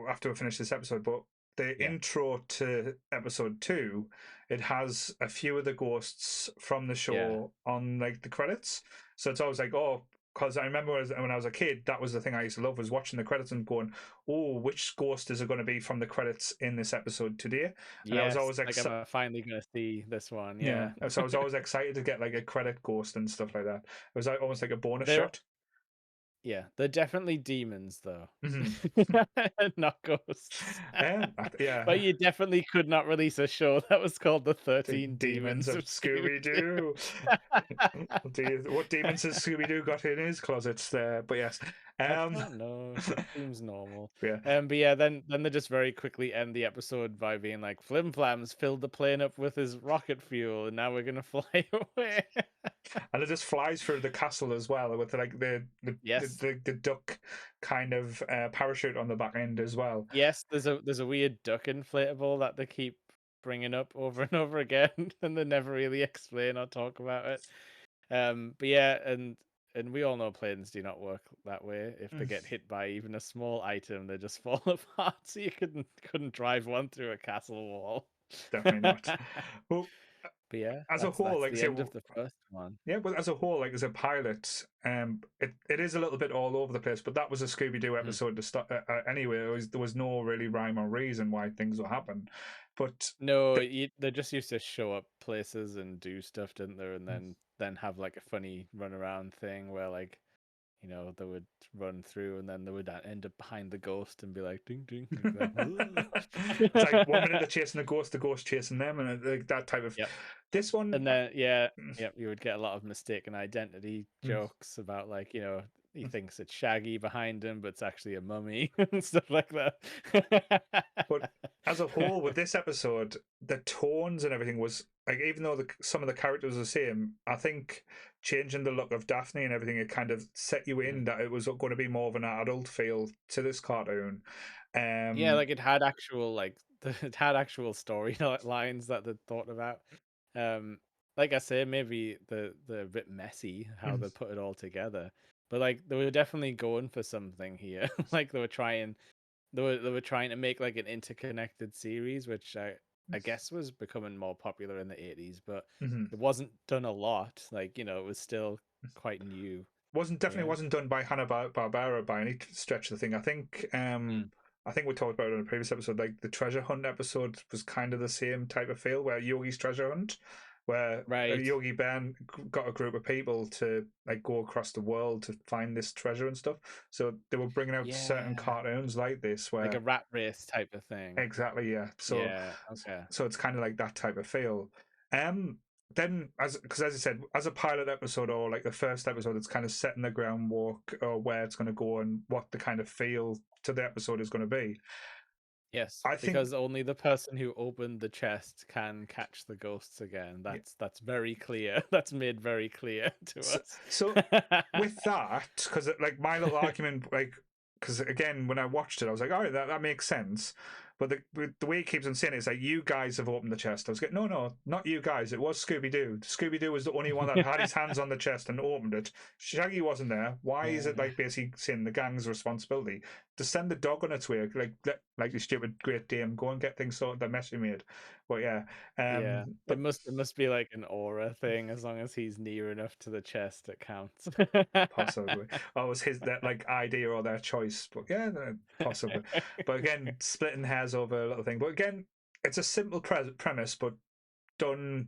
[SPEAKER 1] after we finish this episode, but the
[SPEAKER 2] Yeah.
[SPEAKER 1] intro to episode 2, it has a few of the ghosts from the
[SPEAKER 2] Yeah.
[SPEAKER 1] show on like the credits. So it's always like, oh, because I remember when I was a kid, that was the thing I used to love, was watching the credits and going, oh, which ghost is it going to be from the credits in this episode today? And I was
[SPEAKER 2] Yes,
[SPEAKER 1] always
[SPEAKER 2] like I'm finally gonna see this one.
[SPEAKER 1] yeah,
[SPEAKER 2] Yeah.
[SPEAKER 1] so I was always excited to get like a credit ghost and stuff like that. It was like almost like a bonus
[SPEAKER 2] They're
[SPEAKER 1] shot.
[SPEAKER 2] yeah, they're definitely demons though.
[SPEAKER 1] Mhm.
[SPEAKER 2] Not ghosts.
[SPEAKER 1] Yeah,
[SPEAKER 2] But you definitely could not release a show that was called The
[SPEAKER 1] the
[SPEAKER 2] 13
[SPEAKER 1] demons
[SPEAKER 2] Demons
[SPEAKER 1] of
[SPEAKER 2] of Scooby
[SPEAKER 1] Scooby
[SPEAKER 2] Doo.
[SPEAKER 1] Doo. What demons has Scooby Doo got in his closets there? But yes,
[SPEAKER 2] I
[SPEAKER 1] um,
[SPEAKER 2] don't know. It seems normal.
[SPEAKER 1] yeah,
[SPEAKER 2] But yeah, then they just very quickly end the episode by being like, Flim Flam's filled the plane up with his rocket fuel, and now we're gonna fly away.
[SPEAKER 1] and it just flies through the castle as well with like
[SPEAKER 2] Yes.
[SPEAKER 1] the duck kind of parachute on the back end as well.
[SPEAKER 2] Yes, there's a weird duck inflatable that they keep bringing up over and over again, and they never really explain or talk about it. But yeah, and we all know planes do not work that way. If they
[SPEAKER 1] Mm,
[SPEAKER 2] get hit by even a small item, they just fall apart. So you couldn't drive one through a castle wall.
[SPEAKER 1] definitely not. Well,
[SPEAKER 2] But yeah,
[SPEAKER 1] as a whole,
[SPEAKER 2] that's
[SPEAKER 1] like I
[SPEAKER 2] the
[SPEAKER 1] say,
[SPEAKER 2] end of the first one.
[SPEAKER 1] yeah, but as a whole, like as a pilot, it is a little bit all over the place. But that was a Scooby Doo
[SPEAKER 2] Mhm.
[SPEAKER 1] episode to start anyway. There was no really rhyme or reason why things would happen. But
[SPEAKER 2] No,
[SPEAKER 1] the,
[SPEAKER 2] they just used to show up places and do stuff, didn't they? And then have like a funny run around thing where like they would run through and then they would end up behind the ghost and be like, ding, ding, and be
[SPEAKER 1] it's like
[SPEAKER 2] like,
[SPEAKER 1] 1 minute they're chasing the ghost chasing them, and like that type of.
[SPEAKER 2] yep.
[SPEAKER 1] This one,
[SPEAKER 2] And then, yeah, yep, you would get a lot of mistaken identity
[SPEAKER 1] mm,
[SPEAKER 2] jokes about like, he thinks it's Shaggy behind him, but it's actually a mummy and stuff like that.
[SPEAKER 1] but as a whole, with this episode, the tones and everything was like, even though some of the characters are the same, I think changing the look of Daphne and everything, it kind of set you
[SPEAKER 2] Mhm.
[SPEAKER 1] in that it was going to be more of an adult feel to this cartoon.
[SPEAKER 2] Yeah,
[SPEAKER 1] Um,
[SPEAKER 2] like it had actual like it had actual story lines that they thought about. Um, like I say, maybe the a bit messy how
[SPEAKER 1] mm,
[SPEAKER 2] they put it all together, but like they were definitely going for something here. Like they were trying to make like an interconnected series, which I guess was becoming more popular in the 80s, but
[SPEAKER 1] mhm.
[SPEAKER 2] it wasn't done a lot. Like it was still quite new.
[SPEAKER 1] Wasn't
[SPEAKER 2] Yeah.
[SPEAKER 1] definitely wasn't done by Hanna Barbera by any stretch of the thing.
[SPEAKER 2] Mm.
[SPEAKER 1] I think we talked about it in a previous episode. Like the treasure hunt episode was kind of the same type of feel, where Yogi's treasure hunt, where
[SPEAKER 2] Right.
[SPEAKER 1] Yogi Ben got a group of people to like go across the world to find this treasure and stuff. So they were bringing out certain
[SPEAKER 2] Yeah.
[SPEAKER 1] cartoons like this,
[SPEAKER 2] Like a
[SPEAKER 1] where
[SPEAKER 2] rat race type of thing.
[SPEAKER 1] exactly, yeah.
[SPEAKER 2] Yeah, okay.
[SPEAKER 1] So it's kind of like that type of feel. Um, then because as I said, as a pilot episode or like the first episode, it's kind of setting the groundwork or where it's going to go and what the kind of feel to the episode is going to be.
[SPEAKER 2] Yes,
[SPEAKER 1] I think
[SPEAKER 2] because only the person who opened the chest can catch the ghosts again.
[SPEAKER 1] yeah.
[SPEAKER 2] That's very clear. That's made very clear to
[SPEAKER 1] So,
[SPEAKER 2] us.
[SPEAKER 1] so with that, because like my little argument, like because again, when I watched it, I was like, all right, that makes sense. But the way he keeps on saying it is like, you guys have opened the chest. I was like, no, not you guys. It was Scooby Doo. Scooby Doo was the only one that had his hands on the chest and opened it. Shaggy wasn't there. Why is it
[SPEAKER 2] Yeah.
[SPEAKER 1] like basically saying the gang's responsibility to send the dog on its way? Like the stupid Great Dane, go and get things sorted. The mess you made. But yeah,
[SPEAKER 2] Yeah,
[SPEAKER 1] but
[SPEAKER 2] it must be like an aura thing. As long as he's near enough to the chest, it counts.
[SPEAKER 1] possibly. Or it was his that like idea or their choice. But yeah, possibly. But again, splitting hairs over a little thing. But again, it's a simple premise, but done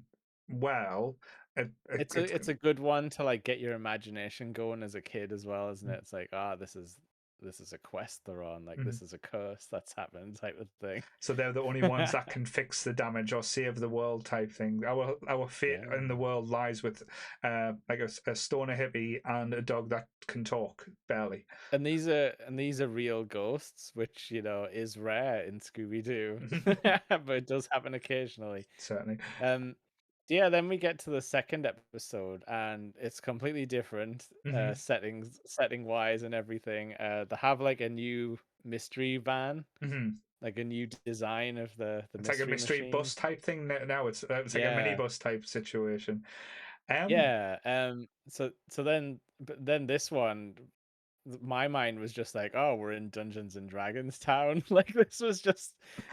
[SPEAKER 1] well.
[SPEAKER 2] It's a good one to like get your imagination going as a kid as well, isn't it? It's like, ah, this is a quest they're on, like
[SPEAKER 1] Mhm.
[SPEAKER 2] this is a curse that's happened type of thing.
[SPEAKER 1] So they're the only ones that can fix the damage or save the world type thing. Our fate in the
[SPEAKER 2] Yeah.
[SPEAKER 1] world lies with like a stoner hippie and a dog that can talk barely.
[SPEAKER 2] And these are real ghosts, which, you know, is rare in Scooby-Doo, but it does happen occasionally.
[SPEAKER 1] Certainly.
[SPEAKER 2] Um, yeah, then we get to the second episode, and it's completely different,
[SPEAKER 1] Hmm.
[SPEAKER 2] setting wise and everything. They have like a new mystery van,
[SPEAKER 1] Hmm.
[SPEAKER 2] like a new design of the
[SPEAKER 1] It's like a
[SPEAKER 2] mystery
[SPEAKER 1] mystery
[SPEAKER 2] machine.
[SPEAKER 1] bus type thing now. It's like a
[SPEAKER 2] Yeah,
[SPEAKER 1] minibus type situation. Um,
[SPEAKER 2] yeah. So then, but then this one, my mind was just like, oh, we're in Dungeons and Dragons town. Like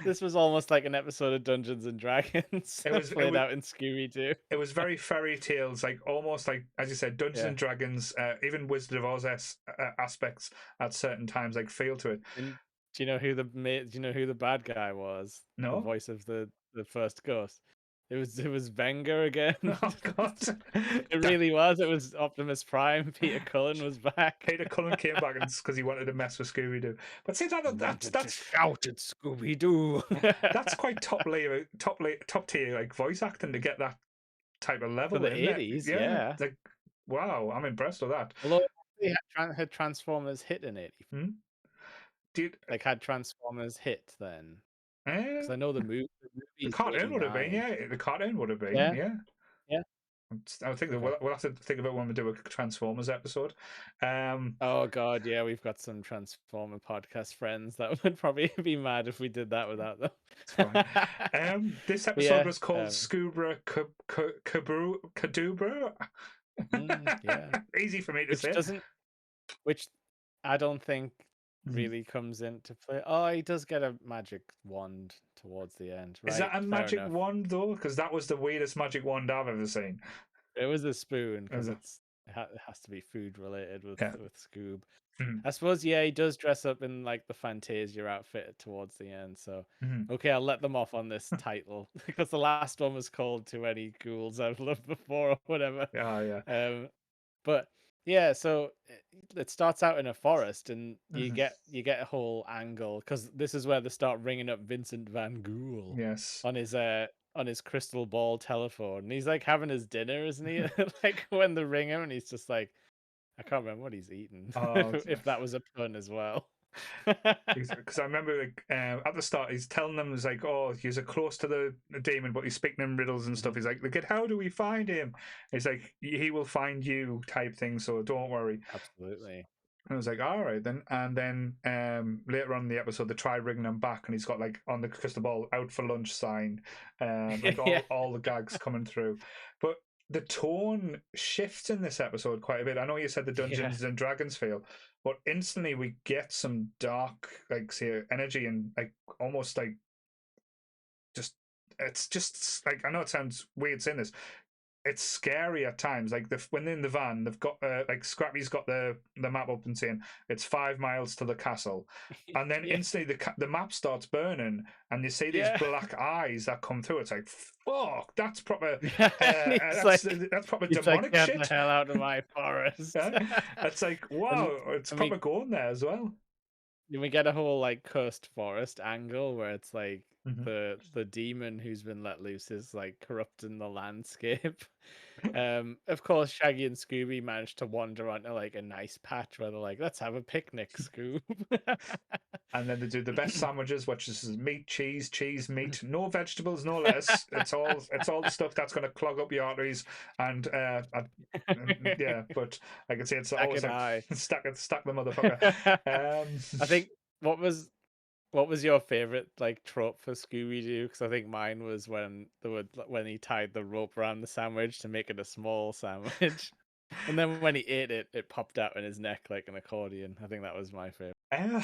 [SPEAKER 2] this was almost like an episode of Dungeons and Dragons
[SPEAKER 1] it was it
[SPEAKER 2] played
[SPEAKER 1] was
[SPEAKER 2] out in Scooby Doo.
[SPEAKER 1] it was very fairy tales, like almost like as you said, Dungeons
[SPEAKER 2] Yeah.
[SPEAKER 1] and Dragons, even Wizard of Oz aspects at certain times, like feel to it.
[SPEAKER 2] And do you know who the bad guy was? The
[SPEAKER 1] No,
[SPEAKER 2] voice of the first ghost. It was Wenger again.
[SPEAKER 1] oh god,
[SPEAKER 2] It
[SPEAKER 1] that
[SPEAKER 2] really was. It was Optimus Prime. Peter Cullen was back.
[SPEAKER 1] Peter Cullen came back because he wanted to mess with Scooby Doo. But see
[SPEAKER 2] He wanted to shout at Scooby Doo.
[SPEAKER 1] that's quite top tier like voice acting to get that type of
[SPEAKER 2] For
[SPEAKER 1] level
[SPEAKER 2] the
[SPEAKER 1] in there.
[SPEAKER 2] 80s,
[SPEAKER 1] Yeah,
[SPEAKER 2] yeah.
[SPEAKER 1] like wow, I'm impressed with that.
[SPEAKER 2] Although they had Transformers hit in it.
[SPEAKER 1] Hmm? Dude,
[SPEAKER 2] Like had Transformers hit then.
[SPEAKER 1] eh,
[SPEAKER 2] Because I know the movie
[SPEAKER 1] the
[SPEAKER 2] is
[SPEAKER 1] cartoon would have been,
[SPEAKER 2] 89.
[SPEAKER 1] yeah, the cartoon would have been,
[SPEAKER 2] Yeah,
[SPEAKER 1] yeah.
[SPEAKER 2] yeah.
[SPEAKER 1] I think that
[SPEAKER 2] Okay.
[SPEAKER 1] we'll have to think about when we do a Transformers episode.
[SPEAKER 2] Oh god, yeah, we've got some Transformer podcast friends that would probably be mad if we did that without them.
[SPEAKER 1] It's fine. This
[SPEAKER 2] But
[SPEAKER 1] episode
[SPEAKER 2] yeah,
[SPEAKER 1] was called Scubra Kadubra.
[SPEAKER 2] yeah.
[SPEAKER 1] Easy for me to
[SPEAKER 2] Which
[SPEAKER 1] say.
[SPEAKER 2] doesn't which I don't think
[SPEAKER 1] Mhm.
[SPEAKER 2] really comes into play. Oh, he does get a magic wand towards the end,
[SPEAKER 1] Is
[SPEAKER 2] right?
[SPEAKER 1] that a
[SPEAKER 2] Fair
[SPEAKER 1] magic
[SPEAKER 2] enough.
[SPEAKER 1] wand though? Because that was the weirdest magic wand I've ever seen.
[SPEAKER 2] It was a spoon
[SPEAKER 1] It was
[SPEAKER 2] because it has to be food related
[SPEAKER 1] yeah.
[SPEAKER 2] with Scoob.
[SPEAKER 1] Mhm.
[SPEAKER 2] I suppose, yeah, he does dress up in like the Fantasia outfit towards the end. So,
[SPEAKER 1] Mhm.
[SPEAKER 2] okay, I'll let them off on this title because the last one was called Too Many Ghouls I've Loved Before or whatever.
[SPEAKER 1] Yeah, yeah.
[SPEAKER 2] Um, but yeah, so it starts out in a forest, and
[SPEAKER 1] Mhm.
[SPEAKER 2] you get a whole angle because this is where they start ringing up Vincent Van Gogh
[SPEAKER 1] Yes.
[SPEAKER 2] on his crystal ball telephone. And he's like having his dinner, isn't he? Like when they ring him, and he's just like, I can't remember what he's eating.
[SPEAKER 1] Oh,
[SPEAKER 2] If that was a pun as well.
[SPEAKER 1] because I remember like at the start he's telling them he's like, oh, he's close to the demon, but he's speaking in riddles and stuff.
[SPEAKER 2] Mhm.
[SPEAKER 1] He's like, the kid, how do we find him? He's like, he will find you type thing, so don't worry.
[SPEAKER 2] Absolutely.
[SPEAKER 1] And I was like, all right then. And then later on in the episode, they try ringing him back, and he's got like on the crystal ball "out for lunch" sign, like
[SPEAKER 2] Yeah.
[SPEAKER 1] all the gags coming through. But the tone shifts in this episode quite a bit. I know you said the
[SPEAKER 2] Yeah.
[SPEAKER 1] Dungeons and Dragons feel, but instantly we get some dark, like say, energy and like almost like just it's just like I know it sounds weird saying this, it's scary at times. Like when they're in the van, they've got like Scrappy's got the map up and saying it's 5 miles to the castle, and then
[SPEAKER 2] Yeah.
[SPEAKER 1] instantly the map starts burning, and you see these
[SPEAKER 2] Yeah.
[SPEAKER 1] black eyes that come through. It's like fuck, that's proper.
[SPEAKER 2] Yeah. And
[SPEAKER 1] That's proper
[SPEAKER 2] he's like,
[SPEAKER 1] demonic
[SPEAKER 2] get the
[SPEAKER 1] shit.
[SPEAKER 2] hell out of my forest.
[SPEAKER 1] Yeah, it's like
[SPEAKER 2] and
[SPEAKER 1] wow, it's
[SPEAKER 2] and
[SPEAKER 1] proper going there as well.
[SPEAKER 2] we get a whole like cursed forest angle where it's like
[SPEAKER 1] Hmm.
[SPEAKER 2] the demon who's been let loose is like corrupting the landscape. Of course, Shaggy and Scooby managed to wander onto like a nice patch where they're like, "Let's have a picnic, Scoob."
[SPEAKER 1] And then they do the best sandwiches, which is meat, cheese, meat, no vegetables, no lettuce. It's all the stuff that's going to clog up your arteries. And yeah, but I can say it's
[SPEAKER 2] Stack
[SPEAKER 1] always
[SPEAKER 2] it
[SPEAKER 1] like
[SPEAKER 2] high.
[SPEAKER 1] stack the motherfucker. Um,
[SPEAKER 2] I think what was what was your favorite like trope for Scooby Doo? Because I think mine was when he tied the rope around the sandwich to make it a small sandwich, and then when he ate it, it popped out in his neck like an accordion. I think that was my favorite.
[SPEAKER 1] uh,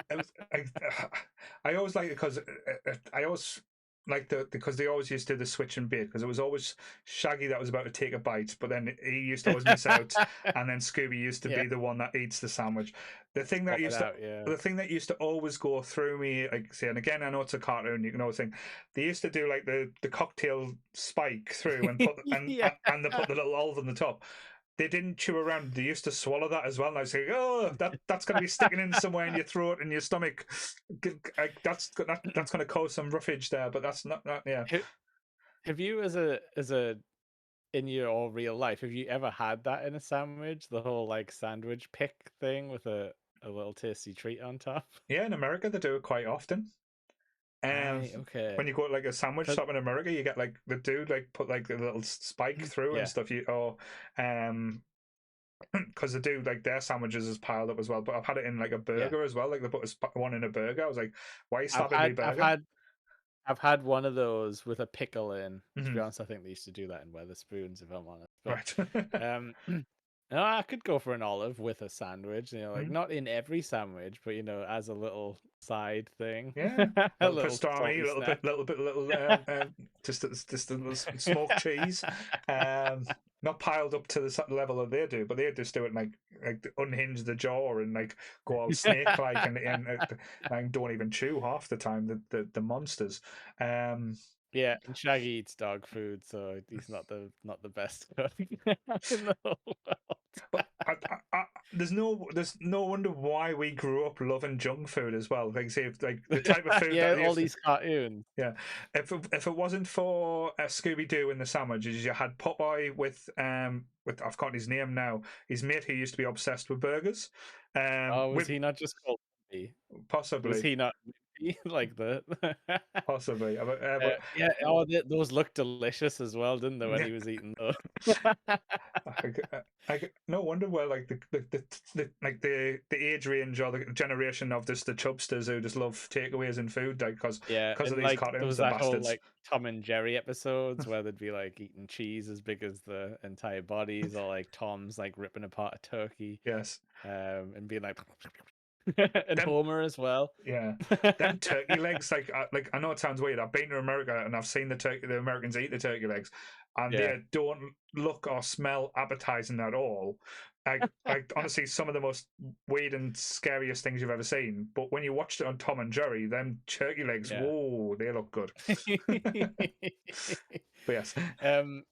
[SPEAKER 1] it was, I always like it because I always like because they always used to do the switch and bait because it was always Shaggy that was about to take a bite, but then he used to always miss out, and then Scooby used to
[SPEAKER 2] Yeah,
[SPEAKER 1] be the one that eats the sandwich. The thing that
[SPEAKER 2] pop it
[SPEAKER 1] used to
[SPEAKER 2] out. Yeah,
[SPEAKER 1] the thing that used to always go through me, like say, and again, I know it's a cartoon, you can always think they used to do like the cocktail spike through and put
[SPEAKER 2] yeah.
[SPEAKER 1] and they put the little olive on the top. They didn't chew around. They used to swallow that as well. And I was like, oh, that's going to be sticking in somewhere in your throat and your stomach. That's going to cause some roughage there. But that's not yeah.
[SPEAKER 2] Ha- Have you, as a in your real life, have you ever had that in a sandwich? The whole like sandwich pick thing with a little tasty treat on top.
[SPEAKER 1] Yeah, in America they do it quite often. Um,
[SPEAKER 2] Right. Okay.
[SPEAKER 1] when you go to like a sandwich
[SPEAKER 2] 'Cause-
[SPEAKER 1] shop in America, you get like the dude like put like a little spike through and
[SPEAKER 2] yeah.
[SPEAKER 1] stuff. You or because they do like their sandwiches is piled up as well. But I've had it in like a
[SPEAKER 2] Yeah.
[SPEAKER 1] burger as well. Like they put one in a burger. I was like, why are you
[SPEAKER 2] I've
[SPEAKER 1] stabbing me
[SPEAKER 2] had I've
[SPEAKER 1] burger?
[SPEAKER 2] had I've had one of those with a pickle in. To be
[SPEAKER 1] Hmm.
[SPEAKER 2] honest, I think they used to do that in Weatherspoons, if I'm honest. But
[SPEAKER 1] Right.
[SPEAKER 2] no, I could go for an olive with a sandwich. Like
[SPEAKER 1] Mhm.
[SPEAKER 2] not in every sandwich, but as a little side thing,
[SPEAKER 1] Yeah,
[SPEAKER 2] a
[SPEAKER 1] little
[SPEAKER 2] little
[SPEAKER 1] pastrami,
[SPEAKER 2] salty snack.
[SPEAKER 1] just a little smoked cheese, um, not piled up to the level that they do, but they just do it like unhinge the jaw and like go all snake like and don't even chew half the time. The monsters. Um,
[SPEAKER 2] Yeah, and Shaggy eats dog food, so he's not the best cook in the whole
[SPEAKER 1] but
[SPEAKER 2] world.
[SPEAKER 1] there's no wonder why we grew up loving junk food as well. Like say like the type of food
[SPEAKER 2] Yeah,
[SPEAKER 1] that they
[SPEAKER 2] all
[SPEAKER 1] used to.
[SPEAKER 2] these cartoons.
[SPEAKER 1] Yeah, if it wasn't for Scooby Doo in the sandwiches, you had Popeye with I've forgotten his name now. His mate who used to be obsessed with burgers,
[SPEAKER 2] Oh, was
[SPEAKER 1] with
[SPEAKER 2] he not just called Wimpy? Was
[SPEAKER 1] possibly
[SPEAKER 2] he not Wimpy? Like the
[SPEAKER 1] possibly, but
[SPEAKER 2] yeah, oh, those looked delicious as well, didn't they, when
[SPEAKER 1] yeah,
[SPEAKER 2] he was eating those?
[SPEAKER 1] no wonder where like the age range or the generation of the chubsters who just love takeaways and food like
[SPEAKER 2] Yeah,
[SPEAKER 1] because of
[SPEAKER 2] and,
[SPEAKER 1] these
[SPEAKER 2] like, there
[SPEAKER 1] cartoons,
[SPEAKER 2] was
[SPEAKER 1] the
[SPEAKER 2] that whole,
[SPEAKER 1] bastards.
[SPEAKER 2] like, Tom and Jerry episodes where they'd be, like, eating cheese as big as the entire bodies, or, like, Tom's, like, ripping apart a turkey,
[SPEAKER 1] Yes,
[SPEAKER 2] and being like and
[SPEAKER 1] them.
[SPEAKER 2] Homer as well.
[SPEAKER 1] Yeah, them turkey legs. Like I know it sounds weird. I've been to America and I've seen the Americans eat the turkey legs, and
[SPEAKER 2] Yeah.
[SPEAKER 1] they don't look or smell appetizing at all. Like honestly, some of the most weird and scariest things you've ever seen. But when you watched it on Tom and Jerry, them turkey legs,
[SPEAKER 2] Yeah.
[SPEAKER 1] whoa, they look good. But yes,
[SPEAKER 2] Um,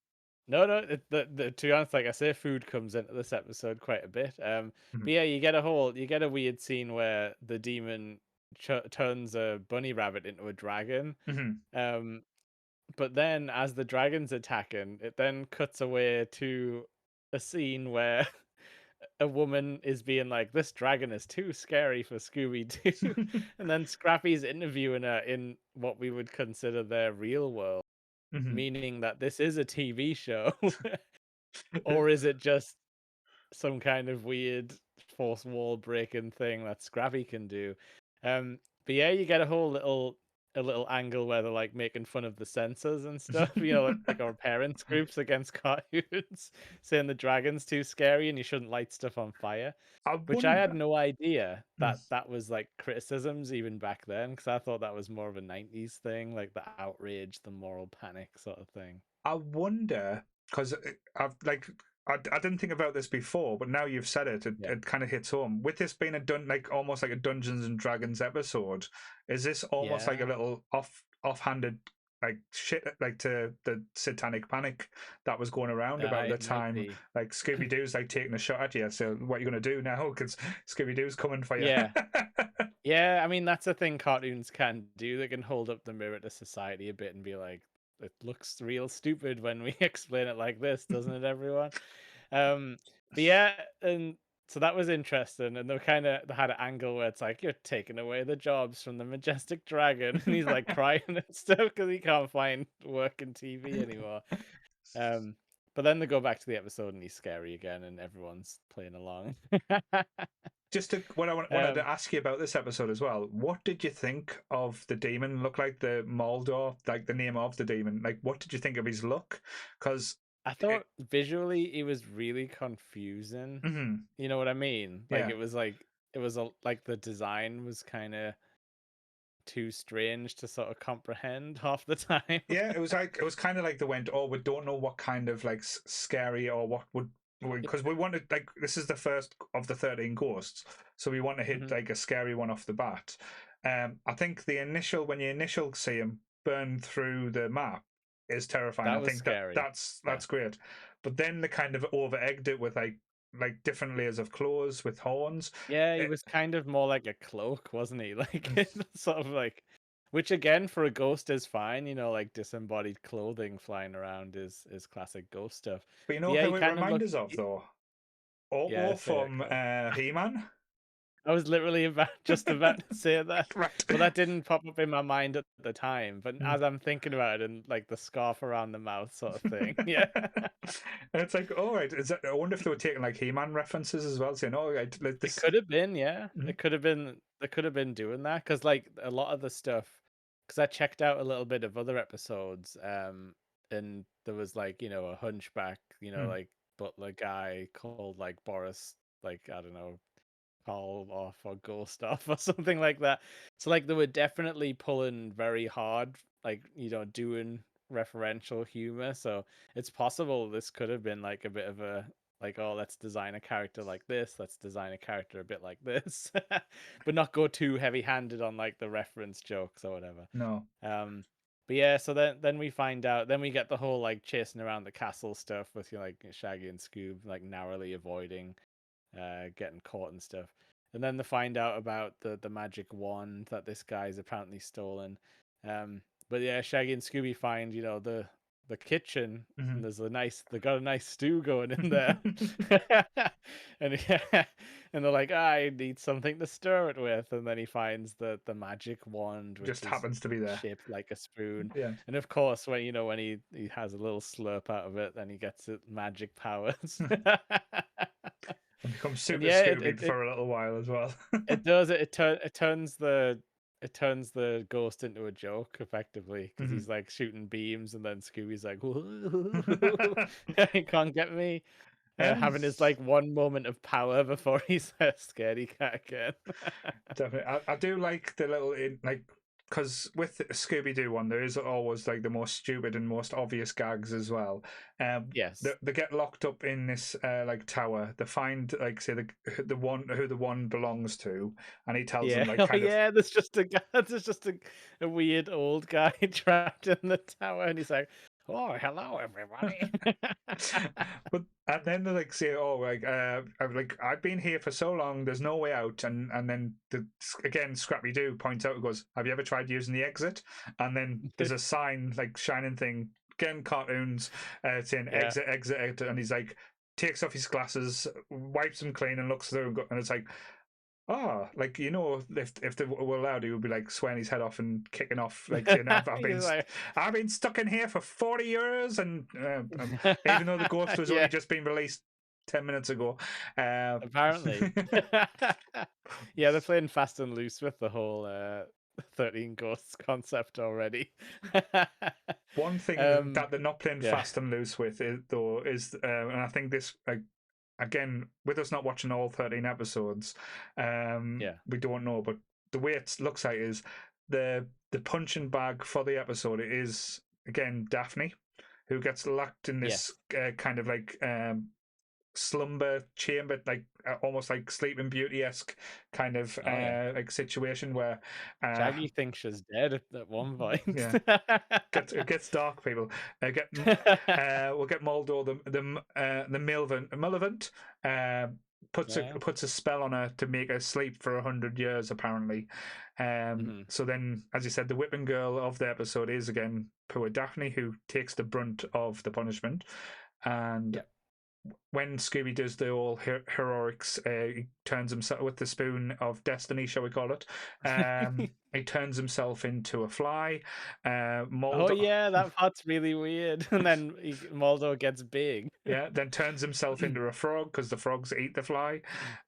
[SPEAKER 2] no, no, to be honest, like I say, food comes into this episode quite a bit.
[SPEAKER 1] Mhm,
[SPEAKER 2] But yeah, you get a weird scene where the demon turns a bunny rabbit into a dragon.
[SPEAKER 1] mhm.
[SPEAKER 2] Um, but then as the dragon's attacking, it then cuts away to a scene where a woman is being like, "This dragon is too scary for Scooby Doo," and then Scrappy's interviewing her in what we would consider their real world,
[SPEAKER 1] Mhm.
[SPEAKER 2] meaning that this is a TV show, or is it just some kind of weird force wall breaking thing that Scrappy can do? But yeah, you get a little angle where they're like making fun of the censors and stuff, like our parents groups against cartoons, saying the dragon's too scary and you shouldn't light stuff on fire.
[SPEAKER 1] I
[SPEAKER 2] Which I had
[SPEAKER 1] wonder.
[SPEAKER 2] no idea
[SPEAKER 1] Mm.
[SPEAKER 2] that that was like criticisms even back then, because I thought that was more of a 90s thing, like the outrage, the moral panic sort of thing.
[SPEAKER 1] I wonder because I've like I didn't think about this before, but now you've said it,
[SPEAKER 2] Yeah.
[SPEAKER 1] it kind of hits home. With this being like almost like a Dungeons and Dragons episode, is this almost like a
[SPEAKER 2] Yeah.
[SPEAKER 1] little offhanded like shit like to the Satanic Panic that was going around about the
[SPEAKER 2] It might
[SPEAKER 1] time?
[SPEAKER 2] be.
[SPEAKER 1] Like Scooby Doo's like taking a shot at you. So what are you going to do now? Because Scooby Doo's coming for you.
[SPEAKER 2] Yeah. Yeah, I mean, that's a thing cartoons can do. They can hold up the mirror to society a bit and be like, it looks real stupid when we explain it like this, doesn't it, everyone? Um, but yeah, and so that was interesting, and they had an angle where it's like you're taking away the jobs from the majestic dragon, and he's like crying and stuff because he can't find work in TV anymore. Um, but then they go back to the episode and he's scary again, and everyone's playing along.
[SPEAKER 1] Just to, what wanted to
[SPEAKER 2] um,
[SPEAKER 1] ask you about this episode as well. What did you think of the demon? Look like the Moldor, like the name of the demon. Like, what did you think of his look? Because,
[SPEAKER 2] I thought visually it was really confusing.
[SPEAKER 1] mm-hmm,
[SPEAKER 2] You know what I mean?
[SPEAKER 1] yeah,
[SPEAKER 2] It was like the design was kind of too strange to sort of comprehend half the time.
[SPEAKER 1] yeah, it was kind of like they went, oh, we don't know what kind of like scary or what would, because we wanted, like, this is the first of the 13 ghosts, so we want to hit
[SPEAKER 2] Mhm.
[SPEAKER 1] like a scary one off the bat. I think the initial, when you initial see him burn through the map, is terrifying. I
[SPEAKER 2] That was
[SPEAKER 1] think
[SPEAKER 2] scary. Yeah.
[SPEAKER 1] that's great, but then they kind of over egged it with like different layers of claws with horns.
[SPEAKER 2] Yeah, he
[SPEAKER 1] It,
[SPEAKER 2] was kind of more like a cloak, wasn't he? Like
[SPEAKER 1] mm,
[SPEAKER 2] sort of like, which again for a ghost is fine, like disembodied clothing flying around is classic ghost stuff.
[SPEAKER 1] but you
[SPEAKER 2] But
[SPEAKER 1] know
[SPEAKER 2] yeah, he
[SPEAKER 1] who it
[SPEAKER 2] kind of
[SPEAKER 1] reminds
[SPEAKER 2] looked
[SPEAKER 1] us of though?
[SPEAKER 2] yeah,
[SPEAKER 1] Orko
[SPEAKER 2] say it,
[SPEAKER 1] from
[SPEAKER 2] go.
[SPEAKER 1] He-Man.
[SPEAKER 2] I was literally just about to say that,
[SPEAKER 1] Right.
[SPEAKER 2] but that didn't pop up in my mind at the time. But
[SPEAKER 1] Mm.
[SPEAKER 2] as I'm thinking about it, and like the scarf around the mouth sort of thing, yeah,
[SPEAKER 1] And it's like, all right, is that, I wonder if they were taking like He-Man references as well, saying, oh, right, like
[SPEAKER 2] it
[SPEAKER 1] this.
[SPEAKER 2] could have been, yeah,
[SPEAKER 1] Mhm.
[SPEAKER 2] it could have been. They could have been doing that because like a lot of the stuff, because I checked out a little bit of other episodes, and there was like a hunchback,
[SPEAKER 1] Mm.
[SPEAKER 2] like butler guy called like Boris, like I don't know, call off or ghost off or something like that. So like they were definitely pulling very hard, like doing referential humor. So it's possible this could have been like a bit of a like, oh, let's design a character like this, let's design a character a bit like this, but not go too heavy handed on like the reference jokes or whatever.
[SPEAKER 1] No.
[SPEAKER 2] Um but yeah, so then we find out, then we get the whole like chasing around the castle stuff with like Shaggy and Scoob like narrowly avoiding getting caught and stuff. And then they find out about the magic wand that this guy's apparently stolen. But yeah, Shaggy and Scooby find the kitchen, and
[SPEAKER 1] Mhm.
[SPEAKER 2] they got a nice stew going in there. and yeah, and they're like, I need something to stir it with. And then he finds the magic wand, which
[SPEAKER 1] Just
[SPEAKER 2] is
[SPEAKER 1] happens to be there.
[SPEAKER 2] shaped like a spoon.
[SPEAKER 1] Yeah.
[SPEAKER 2] And of course, when he has a little slurp out of it, then he gets it magic powers.
[SPEAKER 1] And becomes
[SPEAKER 2] And
[SPEAKER 1] Super
[SPEAKER 2] yeah,
[SPEAKER 1] Scooby for a little while as well.
[SPEAKER 2] it does it turns the ghost into a joke effectively because
[SPEAKER 1] Mhm.
[SPEAKER 2] he's like shooting beams and then Scooby's like, he can't get me.
[SPEAKER 1] Yeah.
[SPEAKER 2] Having his like one moment of power before he's scared he can't again.
[SPEAKER 1] Definitely, I do like the little like, because with the Scooby Doo one, there is always like the most stupid and most obvious gags as well.
[SPEAKER 2] Yes.
[SPEAKER 1] They get locked up in this like tower. They find like say the one who the one belongs to, and he tells them
[SPEAKER 2] Yeah.
[SPEAKER 1] like
[SPEAKER 2] Oh
[SPEAKER 1] kind of.
[SPEAKER 2] yeah, there's just a guy, there's just a weird old guy trapped in the tower and he's like, oh, hello everybody.
[SPEAKER 1] But and then they like say, "Oh, like I've been here for so long. There's no way out." And then again, Scrappy Doo points out and goes, "Have you ever tried using the exit?" And then there's a sign like shining thing again, cartoons saying
[SPEAKER 2] Yeah.
[SPEAKER 1] exit, exit, exit, and he's like takes off his glasses, wipes them clean, and looks through, and it's like, oh, like if they were allowed, he would be like swearing his head off and kicking off, like saying,
[SPEAKER 2] He's like,
[SPEAKER 1] I've been stuck in here for 40 years," and even though the ghost was only
[SPEAKER 2] yeah,
[SPEAKER 1] just been released 10 minutes ago. Uh,
[SPEAKER 2] apparently. Yeah, they're playing fast and loose with the whole 13 Ghosts concept already.
[SPEAKER 1] One thing
[SPEAKER 2] um,
[SPEAKER 1] that they're not playing
[SPEAKER 2] yeah,
[SPEAKER 1] fast and loose with is and I think this again, with us not watching all 13 episodes,
[SPEAKER 2] yeah,
[SPEAKER 1] we don't know, but the way it looks like is the punching bag for the episode is again Daphne, who gets locked in this
[SPEAKER 2] yes.
[SPEAKER 1] kind of like slumber chamber, like almost like Sleeping Beauty esque kind of
[SPEAKER 2] Oh, yeah.
[SPEAKER 1] like situation where uh,
[SPEAKER 2] Shaggy thinks she's dead at one point.
[SPEAKER 1] yeah, it gets dark. People we'll get Moldo the Malevolent
[SPEAKER 2] Yeah.
[SPEAKER 1] puts a spell on her to make her sleep for 100 years, apparently.
[SPEAKER 2] Hmm.
[SPEAKER 1] So then, as you said, the whipping girl of the episode is again poor Daphne, who takes the brunt of the punishment. And
[SPEAKER 2] Yep.
[SPEAKER 1] when Scooby does the all heroics, he turns himself with the spoon of destiny, shall we call it? He turns himself into a fly.
[SPEAKER 2] Oh
[SPEAKER 1] Mold,
[SPEAKER 2] yeah, that part's really weird. And then Moldo gets big.
[SPEAKER 1] yeah, then turns himself into a frog because the frogs eat the fly.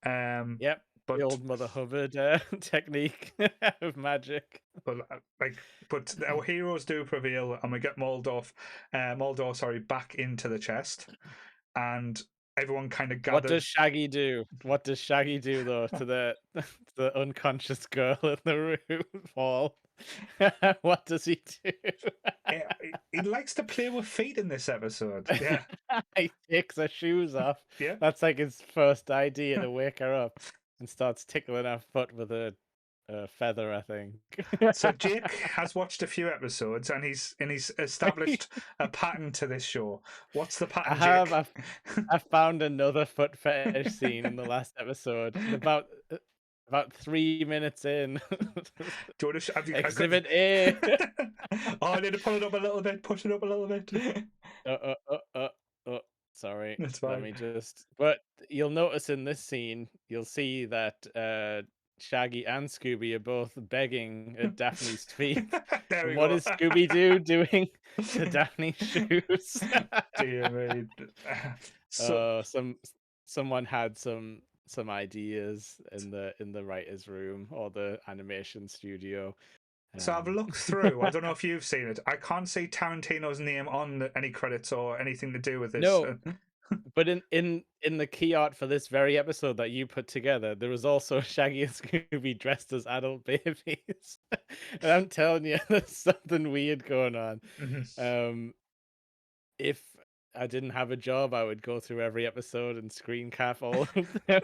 [SPEAKER 1] Um,
[SPEAKER 2] Yep. The
[SPEAKER 1] but
[SPEAKER 2] old Mother Hubbard technique of magic.
[SPEAKER 1] but like but our heroes do prevail, and we get Moldor, sorry, back into the chest, and everyone kind of
[SPEAKER 2] What does
[SPEAKER 1] gathers.
[SPEAKER 2] Shaggy do? What does Shaggy do though to the to the unconscious girl in the room, Paul? What does he do?
[SPEAKER 1] He likes to play with feet in this episode. Yeah,
[SPEAKER 2] He takes her shoes off.
[SPEAKER 1] yeah.
[SPEAKER 2] That's like his first idea to wake her up, and starts tickling her foot with a feather, I think.
[SPEAKER 1] So Jake has watched a few episodes, and he's established a pattern to this show. What's the
[SPEAKER 2] I
[SPEAKER 1] pattern,
[SPEAKER 2] have.
[SPEAKER 1] Jake?
[SPEAKER 2] I found another foot fetish scene in the last episode. About 3 minutes in.
[SPEAKER 1] Do you want to have you? I got.
[SPEAKER 2] Exhibit A.
[SPEAKER 1] Oh, I need to pull it up a little bit. Push it up a little bit.
[SPEAKER 2] Uh, uh, uh, uh, Sorry.
[SPEAKER 1] It's
[SPEAKER 2] Let
[SPEAKER 1] fine.
[SPEAKER 2] me just. But you'll notice in this scene, you'll see that Shaggy and Scooby are both begging at Daphne's feet.
[SPEAKER 1] There
[SPEAKER 2] And
[SPEAKER 1] we
[SPEAKER 2] what
[SPEAKER 1] go.
[SPEAKER 2] is Scooby Doo doing to Daphne's shoes?
[SPEAKER 1] Dear me. So,
[SPEAKER 2] Someone had some ideas in the writers' room or the animation studio.
[SPEAKER 1] so I've
[SPEAKER 2] Um,
[SPEAKER 1] looked through. I don't know if you've seen it. I can't see Tarantino's name on any credits or anything to do with this.
[SPEAKER 2] no, but in the key art for this very episode that you put together, there was also Shaggy and Scooby dressed as adult babies. And I'm telling you, there's something weird going on. Um, if I didn't have a job, I would go through every episode and screen cap all of them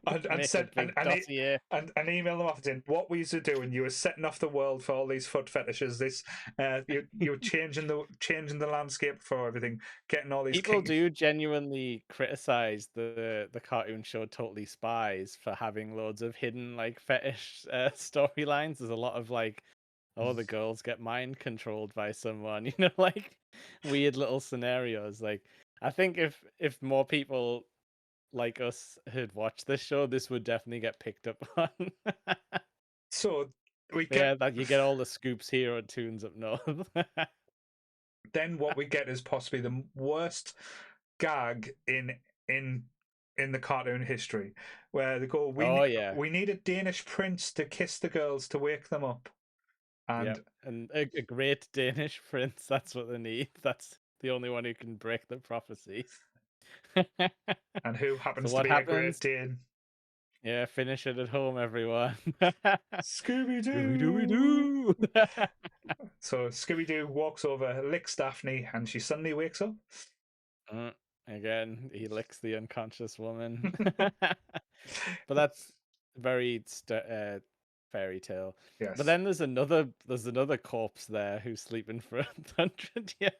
[SPEAKER 1] And
[SPEAKER 2] make a
[SPEAKER 1] sent
[SPEAKER 2] big dossier.
[SPEAKER 1] and email them off saying what were you doing? You were setting off the world for all these foot fetishes. This you were changing the landscape for everything, getting all these
[SPEAKER 2] People
[SPEAKER 1] king.
[SPEAKER 2] do genuinely criticize the cartoon show Totally Spies for having loads of hidden like fetish storylines. There's a lot of like, oh, the girls get mind controlled by someone, like weird little scenarios. Like, I think if more people like us had watched this show, this would definitely get picked up on.
[SPEAKER 1] So we get
[SPEAKER 2] Yeah, that you get all the scoops here on Toons up north.
[SPEAKER 1] then what we get is possibly the worst gag in in the cartoon history, where they go,
[SPEAKER 2] Oh yeah,
[SPEAKER 1] we need a Danish prince to kiss the girls to wake them up,
[SPEAKER 2] yep,
[SPEAKER 1] and
[SPEAKER 2] and a great Danish prince. That's what they need. That's the only one who can break the prophecy.
[SPEAKER 1] who
[SPEAKER 2] So
[SPEAKER 1] happens to
[SPEAKER 2] what
[SPEAKER 1] be a Great
[SPEAKER 2] happens?
[SPEAKER 1] Dane?
[SPEAKER 2] Yeah, finish it at home, everyone.
[SPEAKER 1] Scooby
[SPEAKER 2] Scooby Dooby
[SPEAKER 1] Doo.
[SPEAKER 2] Doo.
[SPEAKER 1] So Scooby Doo walks over, licks Daphne, and she suddenly wakes up.
[SPEAKER 2] Again, he licks the unconscious woman. But that's very fairy tale. But
[SPEAKER 1] Yes.
[SPEAKER 2] then there's another corpse there who's sleeping for 100 years.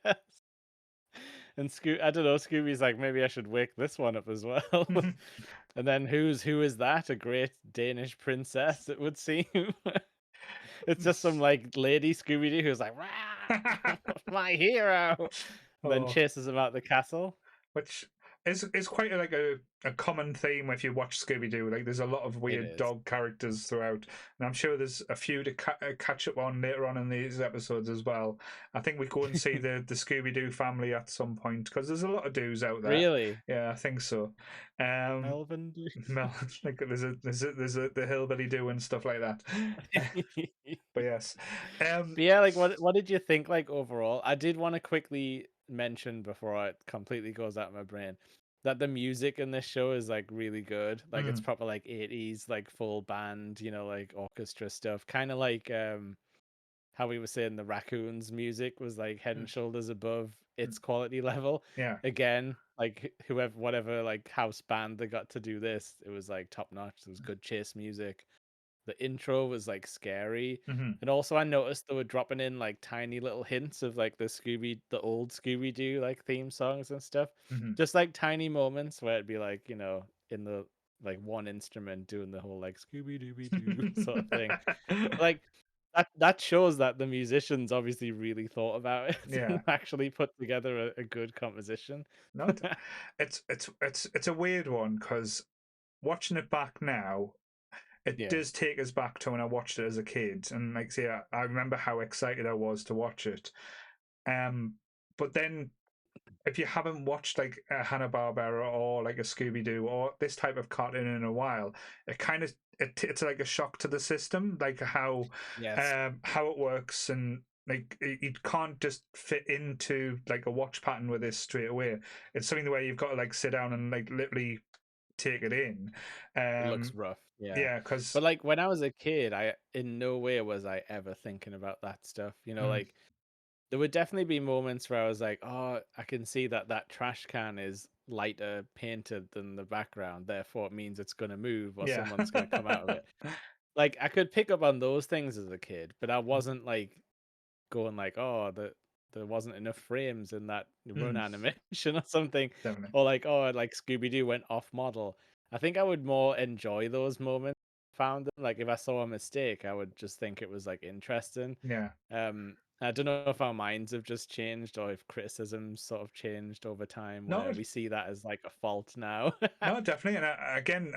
[SPEAKER 2] And I don't know, Scooby's like, maybe I should wake this one up as well. And then who is that? A great Danish princess, it would seem. It's just some like lady Scooby Doo who's like, "Rah, my hero," and then
[SPEAKER 1] Oh,
[SPEAKER 2] chases him out the castle.
[SPEAKER 1] which is quite a common theme if you watch Scooby Doo. Like, there's a lot of
[SPEAKER 2] It
[SPEAKER 1] weird
[SPEAKER 2] is.
[SPEAKER 1] dog characters throughout, and I'm sure there's a few to catch up on later on in these episodes as well. I think we go and see the Scooby Doo family at some point because there's a lot of doos out there.
[SPEAKER 2] Really?
[SPEAKER 1] Yeah, I think so. Um,
[SPEAKER 2] Melvin Doo.
[SPEAKER 1] like there's a the hillbilly do and stuff like that. But yes,
[SPEAKER 2] But yeah, like what did you think like overall? I did want to quickly mention before it completely goes out of my brain that the music in this show is like really good. Like it's
[SPEAKER 1] mm,
[SPEAKER 2] proper like 80s like full band, like orchestra stuff. Kind of like how we were saying the Raccoons music was like head and
[SPEAKER 1] mm,
[SPEAKER 2] shoulders above
[SPEAKER 1] mm,
[SPEAKER 2] its quality level.
[SPEAKER 1] yeah.
[SPEAKER 2] Again, like whoever whatever like house band that got to do this, it was like top notch. It was good chase music. The intro was like scary.
[SPEAKER 1] Mm-hmm,
[SPEAKER 2] And also I noticed they were dropping in like tiny little hints of like the old Scooby Doo like theme songs and stuff.
[SPEAKER 1] mm-hmm.
[SPEAKER 2] Just like tiny moments where it'd be like, in the like one instrument doing the whole like Scooby Dooby Doo sort of thing. Like that shows that the musicians obviously really thought about it and
[SPEAKER 1] Yeah.
[SPEAKER 2] actually put together a good composition.
[SPEAKER 1] No, it's a weird one because watching it back now, it
[SPEAKER 2] Yeah.
[SPEAKER 1] does take us back to when I watched it as a kid, and like say, I remember how excited I was to watch it. Um, but then if you haven't watched like a Hanna-Barbera or like a Scooby-Doo or this type of cartoon in a while, it kind of it's like a shock to the system, like
[SPEAKER 2] Yes.
[SPEAKER 1] how it works, and like you can't just fit into like a watch pattern with this straight away. It's something where you've got to like sit down and like literally take it in.
[SPEAKER 2] It looks
[SPEAKER 1] Um,
[SPEAKER 2] rough. Yeah.
[SPEAKER 1] yeah, because
[SPEAKER 2] But like when I was a kid, I in no way was I ever thinking about that stuff.
[SPEAKER 1] mm,
[SPEAKER 2] Like there would definitely be moments where I was like, "Oh, I can see that that trash can is lighter painted than the background, therefore it means it's going to move or
[SPEAKER 1] yeah.
[SPEAKER 2] someone's going to come out of it." Like I could pick up on those things as a kid, but I
[SPEAKER 1] Mm,
[SPEAKER 2] wasn't like going like, "Oh, there wasn't enough frames in that run
[SPEAKER 1] mm,
[SPEAKER 2] animation or something,"
[SPEAKER 1] definitely.
[SPEAKER 2] or like, "Oh, like Scooby Doo went off model." I think I would more enjoy those moments. Found them like if I saw a mistake, I would just think it was like interesting.
[SPEAKER 1] Yeah.
[SPEAKER 2] I don't know if our minds have just changed or if criticism's sort of changed over time,
[SPEAKER 1] No,
[SPEAKER 2] where we see that as like a fault now.
[SPEAKER 1] no, definitely, and again,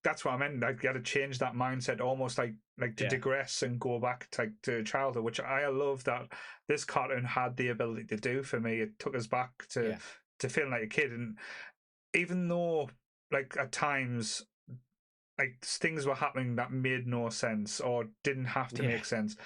[SPEAKER 1] that's what I meant. Like, you got to change that mindset, almost like to
[SPEAKER 2] Yeah,
[SPEAKER 1] digress and go back to, like, to childhood, which I love that this cartoon had the ability to do for me. It took us back
[SPEAKER 2] yeah,
[SPEAKER 1] to feeling like a kid, and even though like at times like things were happening that made no sense or didn't have to
[SPEAKER 2] yeah,
[SPEAKER 1] make sense.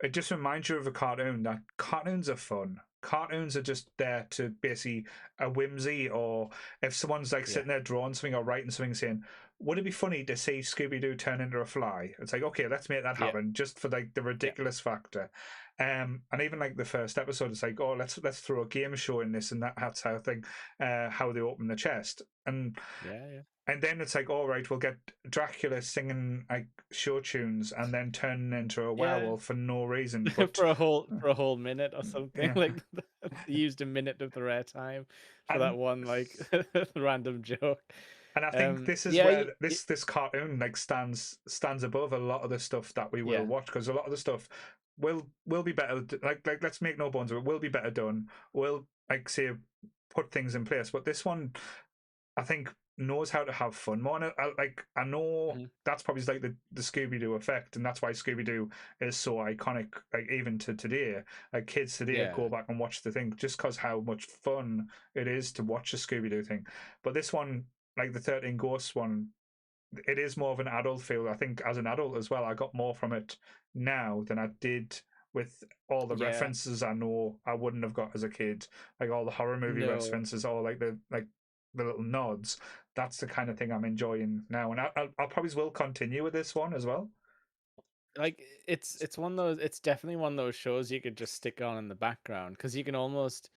[SPEAKER 1] It just reminds you of a cartoon that cartoons are fun. Cartoons are just there to basically a whimsy, or if someone's like
[SPEAKER 2] yeah,
[SPEAKER 1] sitting there drawing something or writing something, saying, "Would it be funny to see Scooby Doo turn into a fly?" It's like, okay, let's make that
[SPEAKER 2] yeah,
[SPEAKER 1] happen, just for like the
[SPEAKER 2] yeah,
[SPEAKER 1] ridiculous factor. And even like the first episode, it's like, oh, let's throw a game show in this, and that's how I think how they open the chest.
[SPEAKER 2] yeah,
[SPEAKER 1] And then it's like, all right, we'll get Dracula singing like show tunes and then turning into a
[SPEAKER 2] yeah.
[SPEAKER 1] werewolf for no reason. But
[SPEAKER 2] For a whole minute or something.
[SPEAKER 1] yeah,
[SPEAKER 2] Like they used a minute of the rare time for that
[SPEAKER 1] and
[SPEAKER 2] one like random joke.
[SPEAKER 1] and I think this is
[SPEAKER 2] Yeah,
[SPEAKER 1] where this cartoon like stands above a lot of the stuff that we will
[SPEAKER 2] yeah,
[SPEAKER 1] watch, because a lot of the stuff will be better. Like let's make no bones of it, will be better done. Will like say put things in place, but this one I think knows how to have fun more. And I know
[SPEAKER 2] mhm,
[SPEAKER 1] that's probably like the Scooby Doo effect, and that's why Scooby Doo is so iconic. Like even to today, like kids today
[SPEAKER 2] yeah,
[SPEAKER 1] go back and watch the thing just because how much fun it is to watch a Scooby Doo thing. But this one, like the 13 Ghosts one, it is more of an adult feel. I think as an adult as well, I got more from it now than I did with all the
[SPEAKER 2] yeah.
[SPEAKER 1] references I know I wouldn't have got as a kid, like all the horror movie
[SPEAKER 2] No,
[SPEAKER 1] references, or like the little nods. That's the kind of thing I'm enjoying now, and I probably will continue with this one as well.
[SPEAKER 2] like it's one of those. It's definitely one of those shows you could just stick on in the background because you can almost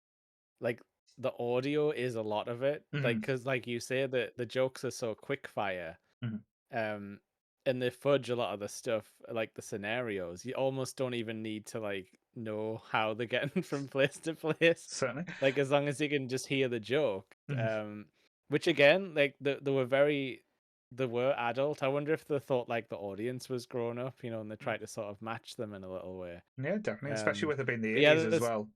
[SPEAKER 2] like the audio is a lot of it. Like
[SPEAKER 1] Hmm.
[SPEAKER 2] because like you say the jokes are so quick fire.
[SPEAKER 1] Hmm.
[SPEAKER 2] Um, and they fudge a lot of the stuff, like the scenarios. You almost don't even need to like know how they're getting from place to place.
[SPEAKER 1] Certainly.
[SPEAKER 2] Like as long as you can just hear the joke.
[SPEAKER 1] Hmm.
[SPEAKER 2] Which again, like they were adult. I wonder if they thought like the audience was grown up, and they tried to sort of match them in a little way.
[SPEAKER 1] Yeah, definitely, especially
[SPEAKER 2] Um,
[SPEAKER 1] with it being the
[SPEAKER 2] but yeah,
[SPEAKER 1] 80s as well.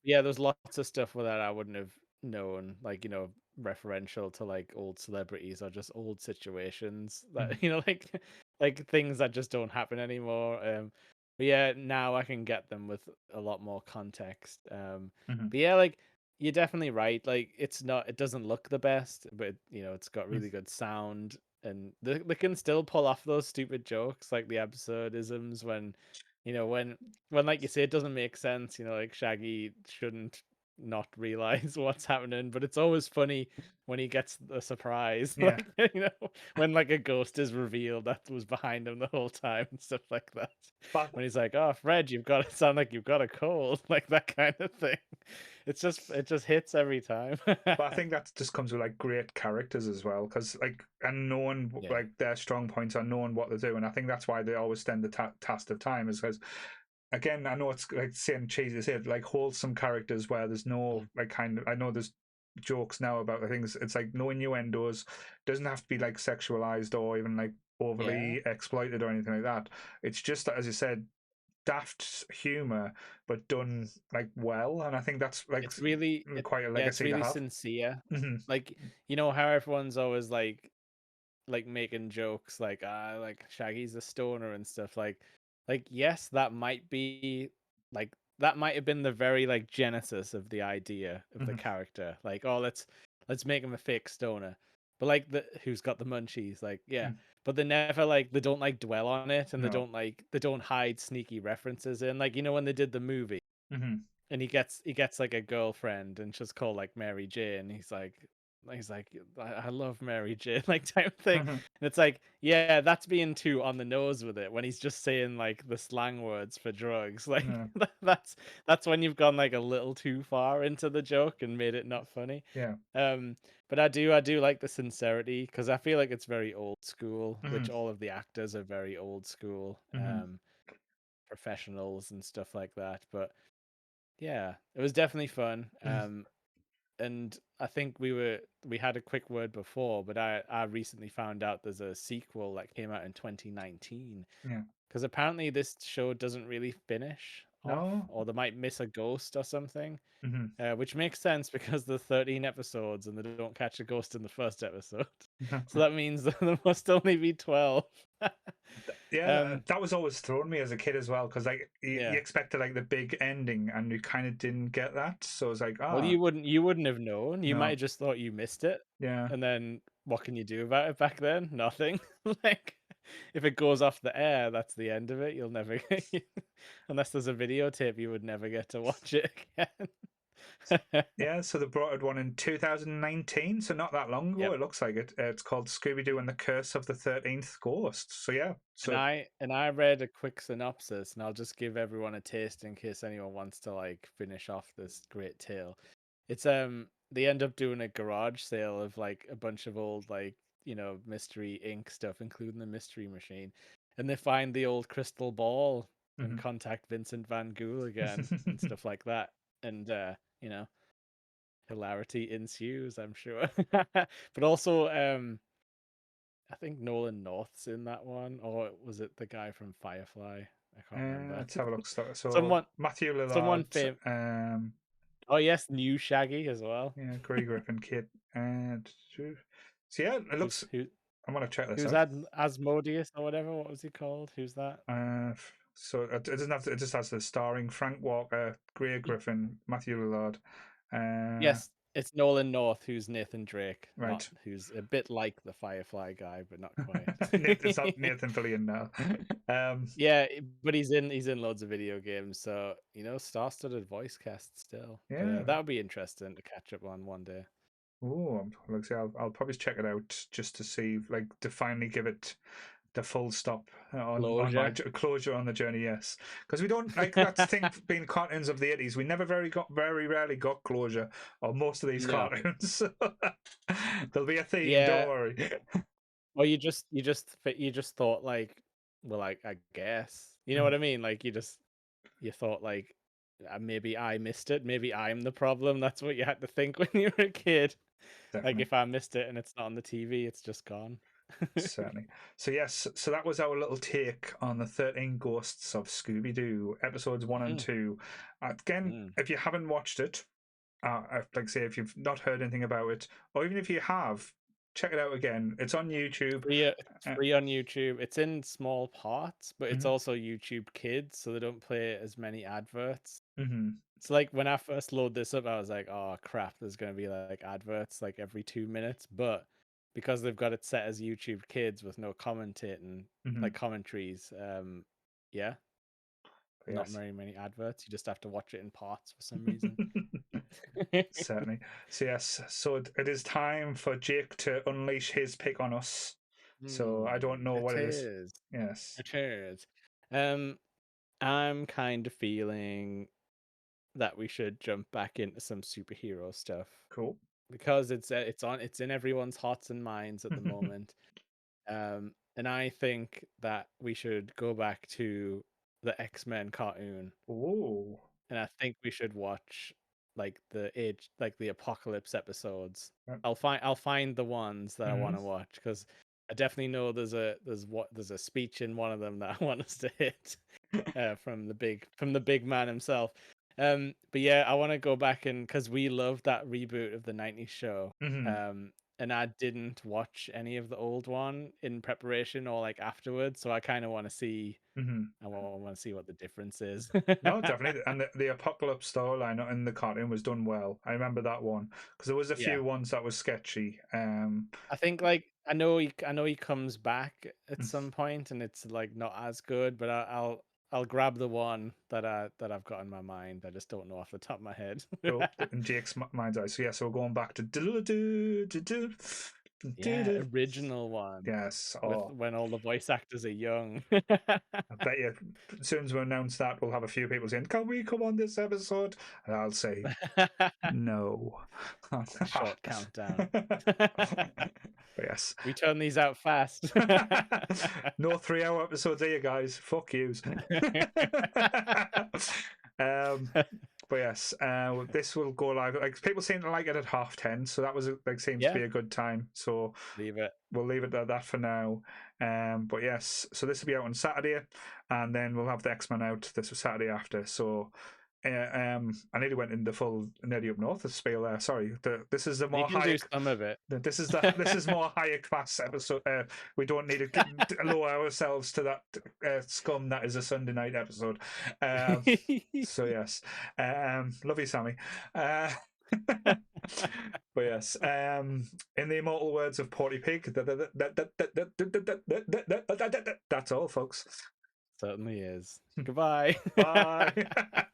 [SPEAKER 2] there's lots of stuff that I wouldn't have known, like, referential to like old celebrities or just old situations
[SPEAKER 1] Hmm.
[SPEAKER 2] that, like things that just don't happen anymore. But yeah, now I can get them with a lot more context.
[SPEAKER 1] Hmm.
[SPEAKER 2] But yeah, like you're definitely right. Like it doesn't look the best, but it's got
[SPEAKER 1] Hmm.
[SPEAKER 2] really good sound and they can still pull off those stupid jokes like the absurdisms when like you say it doesn't make sense, like Shaggy shouldn't not realize what's happening, but it's always funny when he gets the surprise,
[SPEAKER 1] Yeah,
[SPEAKER 2] like when like a ghost is revealed that was behind him the whole time and stuff like that.
[SPEAKER 1] but
[SPEAKER 2] When he's like, "Oh, Fred, you've got to sound like you've got a cold," like that kind of thing. It just hits every time.
[SPEAKER 1] But I think that just comes with like great characters as well, because like and knowing
[SPEAKER 2] Yeah.
[SPEAKER 1] like their strong points and knowing what they do, and I think that's why they always stand the test of time, is because again I know it's like saying cheesy to say it, like wholesome characters where there's no
[SPEAKER 2] Mhm.
[SPEAKER 1] like kind of I know there's jokes now about the things. It's like no innuendos, doesn't have to be like sexualized or even like
[SPEAKER 2] Yeah.
[SPEAKER 1] overly exploited or anything like that. It's just that, as you said, daft humor, but done like well, and I think that's like quite a
[SPEAKER 2] It's
[SPEAKER 1] legacy to
[SPEAKER 2] really
[SPEAKER 1] have.
[SPEAKER 2] sincere.
[SPEAKER 1] Hmm.
[SPEAKER 2] Like, you know how everyone's always like making jokes like Shaggy's a stoner and stuff like yes, that might be like that might have been the very like genesis of the idea of the
[SPEAKER 1] Hmm.
[SPEAKER 2] character. Like, oh, let's make him a fake stoner. But like the who's got the munchies, like, yeah. But they never they don't like dwell on it, and
[SPEAKER 1] No.
[SPEAKER 2] they don't hide sneaky references in. Like, you know, when they did the movie
[SPEAKER 1] Hmm.
[SPEAKER 2] and he gets like a girlfriend and she's called like Mary Jane. He's like, I love Mary Jane, like type of thing.
[SPEAKER 1] Hmm.
[SPEAKER 2] And it's like, yeah, that's being too on the nose with it when he's just saying like the slang words for drugs. Like
[SPEAKER 1] Yeah.
[SPEAKER 2] that's when you've gone like a little too far into the joke and made it not funny.
[SPEAKER 1] Yeah.
[SPEAKER 2] Um, but I do like the sincerity because I feel like it's very old school,
[SPEAKER 1] Hmm.
[SPEAKER 2] which all of the actors are very old school,
[SPEAKER 1] Hmm.
[SPEAKER 2] professionals and stuff like that. But yeah, it was definitely fun. And I think we had a quick word before, but I recently found out there's a sequel that came out in 2019
[SPEAKER 1] Yeah.
[SPEAKER 2] because apparently this show doesn't really finish off,
[SPEAKER 1] No.
[SPEAKER 2] or they might miss a ghost or something.
[SPEAKER 1] Hmm.
[SPEAKER 2] Which makes sense because there's 13 episodes and they don't catch a ghost in the first episode. So that means that there must only be 12.
[SPEAKER 1] Yeah,
[SPEAKER 2] um,
[SPEAKER 1] that was always thrown me as a kid as well because like you
[SPEAKER 2] yeah.
[SPEAKER 1] expected like the big ending and you kind of didn't get that. So it's like,
[SPEAKER 2] Well,
[SPEAKER 1] ah,
[SPEAKER 2] you wouldn't have known. You might
[SPEAKER 1] no,
[SPEAKER 2] have just thought you missed it.
[SPEAKER 1] yeah,
[SPEAKER 2] And then what can you do about it back then? Nothing. Like if it goes off the air, that's the end of it. You'll never get unless there's a videotape, you would never get to watch it again.
[SPEAKER 1] yeah. So they brought out one in 2019, so not that long ago.
[SPEAKER 2] Yep.
[SPEAKER 1] It looks like it. It's called Scooby-Doo and the Curse of the 13th Ghost. So yeah,
[SPEAKER 2] And
[SPEAKER 1] so
[SPEAKER 2] I read a quick synopsis, and I'll just give everyone a taste in case anyone wants to like finish off this great tale. It's they end up doing a garage sale of like a bunch of old like, you know, mystery ink stuff, including the mystery machine. And they find the old crystal ball and
[SPEAKER 1] mhm.
[SPEAKER 2] contact Vincent Van Gogh again and stuff like that. And you know, hilarity ensues, I'm sure. But also I think Nolan North's in that one, or was it the guy from Firefly? I can't remember.
[SPEAKER 1] Let's have a look. So
[SPEAKER 2] Someone
[SPEAKER 1] Matthew
[SPEAKER 2] someone
[SPEAKER 1] Lillard,
[SPEAKER 2] fam Oh yes, new Shaggy as well.
[SPEAKER 1] yeah, Grey Griffin Kid, and so yeah, it
[SPEAKER 2] Who's
[SPEAKER 1] looks.
[SPEAKER 2] who
[SPEAKER 1] I'm gonna check this
[SPEAKER 2] who's
[SPEAKER 1] out.
[SPEAKER 2] Asmodeus or whatever? What was he called? Who's that?
[SPEAKER 1] So it doesn't have to, it just has the starring Frank Walker, Greer
[SPEAKER 2] Y-
[SPEAKER 1] Griffin, Matthew Lillard.
[SPEAKER 2] Yes, it's Nolan North who's Nathan Drake, not
[SPEAKER 1] Right.
[SPEAKER 2] who's a bit like the Firefly guy, but not quite.
[SPEAKER 1] It's not Nathan Fillion now.
[SPEAKER 2] Yeah, but he's in loads of video games, so you know, star-studded voice cast still. But
[SPEAKER 1] Yeah.
[SPEAKER 2] that would be interesting to catch up on one day.
[SPEAKER 1] Oh, like I say, I'll probably check it out just to see, like, to finally give it the full stop on my
[SPEAKER 2] Closure.
[SPEAKER 1] closure on the journey. Yes, because we don't like that's the thing. Being cartoons of the 80s, we never very rarely got closure on most of these
[SPEAKER 2] No.
[SPEAKER 1] cartoons. So there'll be a theme. Don't
[SPEAKER 2] Yeah.
[SPEAKER 1] worry.
[SPEAKER 2] Well, you just thought like, well, like I guess you know what I mean. Like you thought like maybe I missed it. Maybe I'm the problem. That's what you had to think when you were a kid. Like
[SPEAKER 1] Definitely.
[SPEAKER 2] if I missed it and it's not on the TV, it's just gone.
[SPEAKER 1] Certainly. So yes, so that was our little take on the 13 Ghosts of Scooby-Doo, episodes one and
[SPEAKER 2] Mm,
[SPEAKER 1] two. Again,
[SPEAKER 2] mm.
[SPEAKER 1] if you haven't watched it, like I say, if you've not heard anything about it, or even if you have, check it out again. It's on YouTube.
[SPEAKER 2] It's
[SPEAKER 1] Uh,
[SPEAKER 2] free on YouTube. It's in small parts, but it's
[SPEAKER 1] mhm,
[SPEAKER 2] also YouTube Kids, so they don't play as many adverts.
[SPEAKER 1] mhm,
[SPEAKER 2] It's like when I first load this up, I was like, "Oh crap, there's gonna be like adverts like every 2 minutes." But because they've got it set as YouTube Kids with no commentating,
[SPEAKER 1] mhm.
[SPEAKER 2] like commentaries, yeah, not
[SPEAKER 1] Yes.
[SPEAKER 2] very many adverts. You just have to watch it in parts for some reason.
[SPEAKER 1] Certainly. So yes, so it is time for Jake to unleash his pick on us. So I don't know
[SPEAKER 2] It
[SPEAKER 1] what it is.
[SPEAKER 2] is.
[SPEAKER 1] Yes.
[SPEAKER 2] It is. Um, I'm kind of feeling that we should jump back into some superhero stuff
[SPEAKER 1] Cool.
[SPEAKER 2] because it's in everyone's hearts and minds at the moment. And I think that we should go back to the X-Men cartoon,
[SPEAKER 1] Oh.
[SPEAKER 2] and I think we should watch. like the apocalypse episodes.
[SPEAKER 1] Yep.
[SPEAKER 2] I'll find the ones that I want
[SPEAKER 1] Mhm.
[SPEAKER 2] to watch, because I definitely know there's a speech in one of them that I want us to hit, from the big man himself. But yeah, I want to go back, and because we loved that reboot of the '90s show.
[SPEAKER 1] Mhm.
[SPEAKER 2] And I didn't watch any of the old one in preparation or like afterwards, so I kind of want to see.
[SPEAKER 1] Mhm.
[SPEAKER 2] I want to see what the difference is.
[SPEAKER 1] No, definitely. And the Apocalypse storyline in the cartoon was done well. I remember that one because there was a
[SPEAKER 2] Yeah,
[SPEAKER 1] few ones that was sketchy.
[SPEAKER 2] I think like I know he comes back at some point, and it's like not as good, but I'll grab the one that I've got in my mind. I just don't know off the top of my head.
[SPEAKER 1] Cool. In Jake's mind's eye. So yeah, so we're going back to
[SPEAKER 2] Yeah, original one
[SPEAKER 1] yes.
[SPEAKER 2] with
[SPEAKER 1] Oh,
[SPEAKER 2] when all the voice actors are young.
[SPEAKER 1] I bet you as soon as we announce that, we'll have a few people saying, "Can we come on this episode?" And I'll say no.
[SPEAKER 2] Short countdown.
[SPEAKER 1] But yes.
[SPEAKER 2] We turn these out fast.
[SPEAKER 1] No 3 hour episodes here, guys. Fuck yous. um, but yes, this will go live. Like people seem to like it at 10:30, so that was like seems to
[SPEAKER 2] Yeah,
[SPEAKER 1] be a good time. So
[SPEAKER 2] leave it.
[SPEAKER 1] we'll leave it at that for now. But yes, so this will be out on Saturday, and then we'll have the X-Men out this Saturday after. So I nearly went in the full nerdy up north spiel there. Sorry, this is the
[SPEAKER 2] You
[SPEAKER 1] more
[SPEAKER 2] can
[SPEAKER 1] higher.
[SPEAKER 2] do some of it.
[SPEAKER 1] This is more higher class episode. We don't need to lower ourselves to that scum that is a Sunday night episode. So yes, love you, Sammy. But yes, in the immortal words of Porty Pig, that's all, folks.
[SPEAKER 2] Certainly is. Goodbye.
[SPEAKER 1] Bye.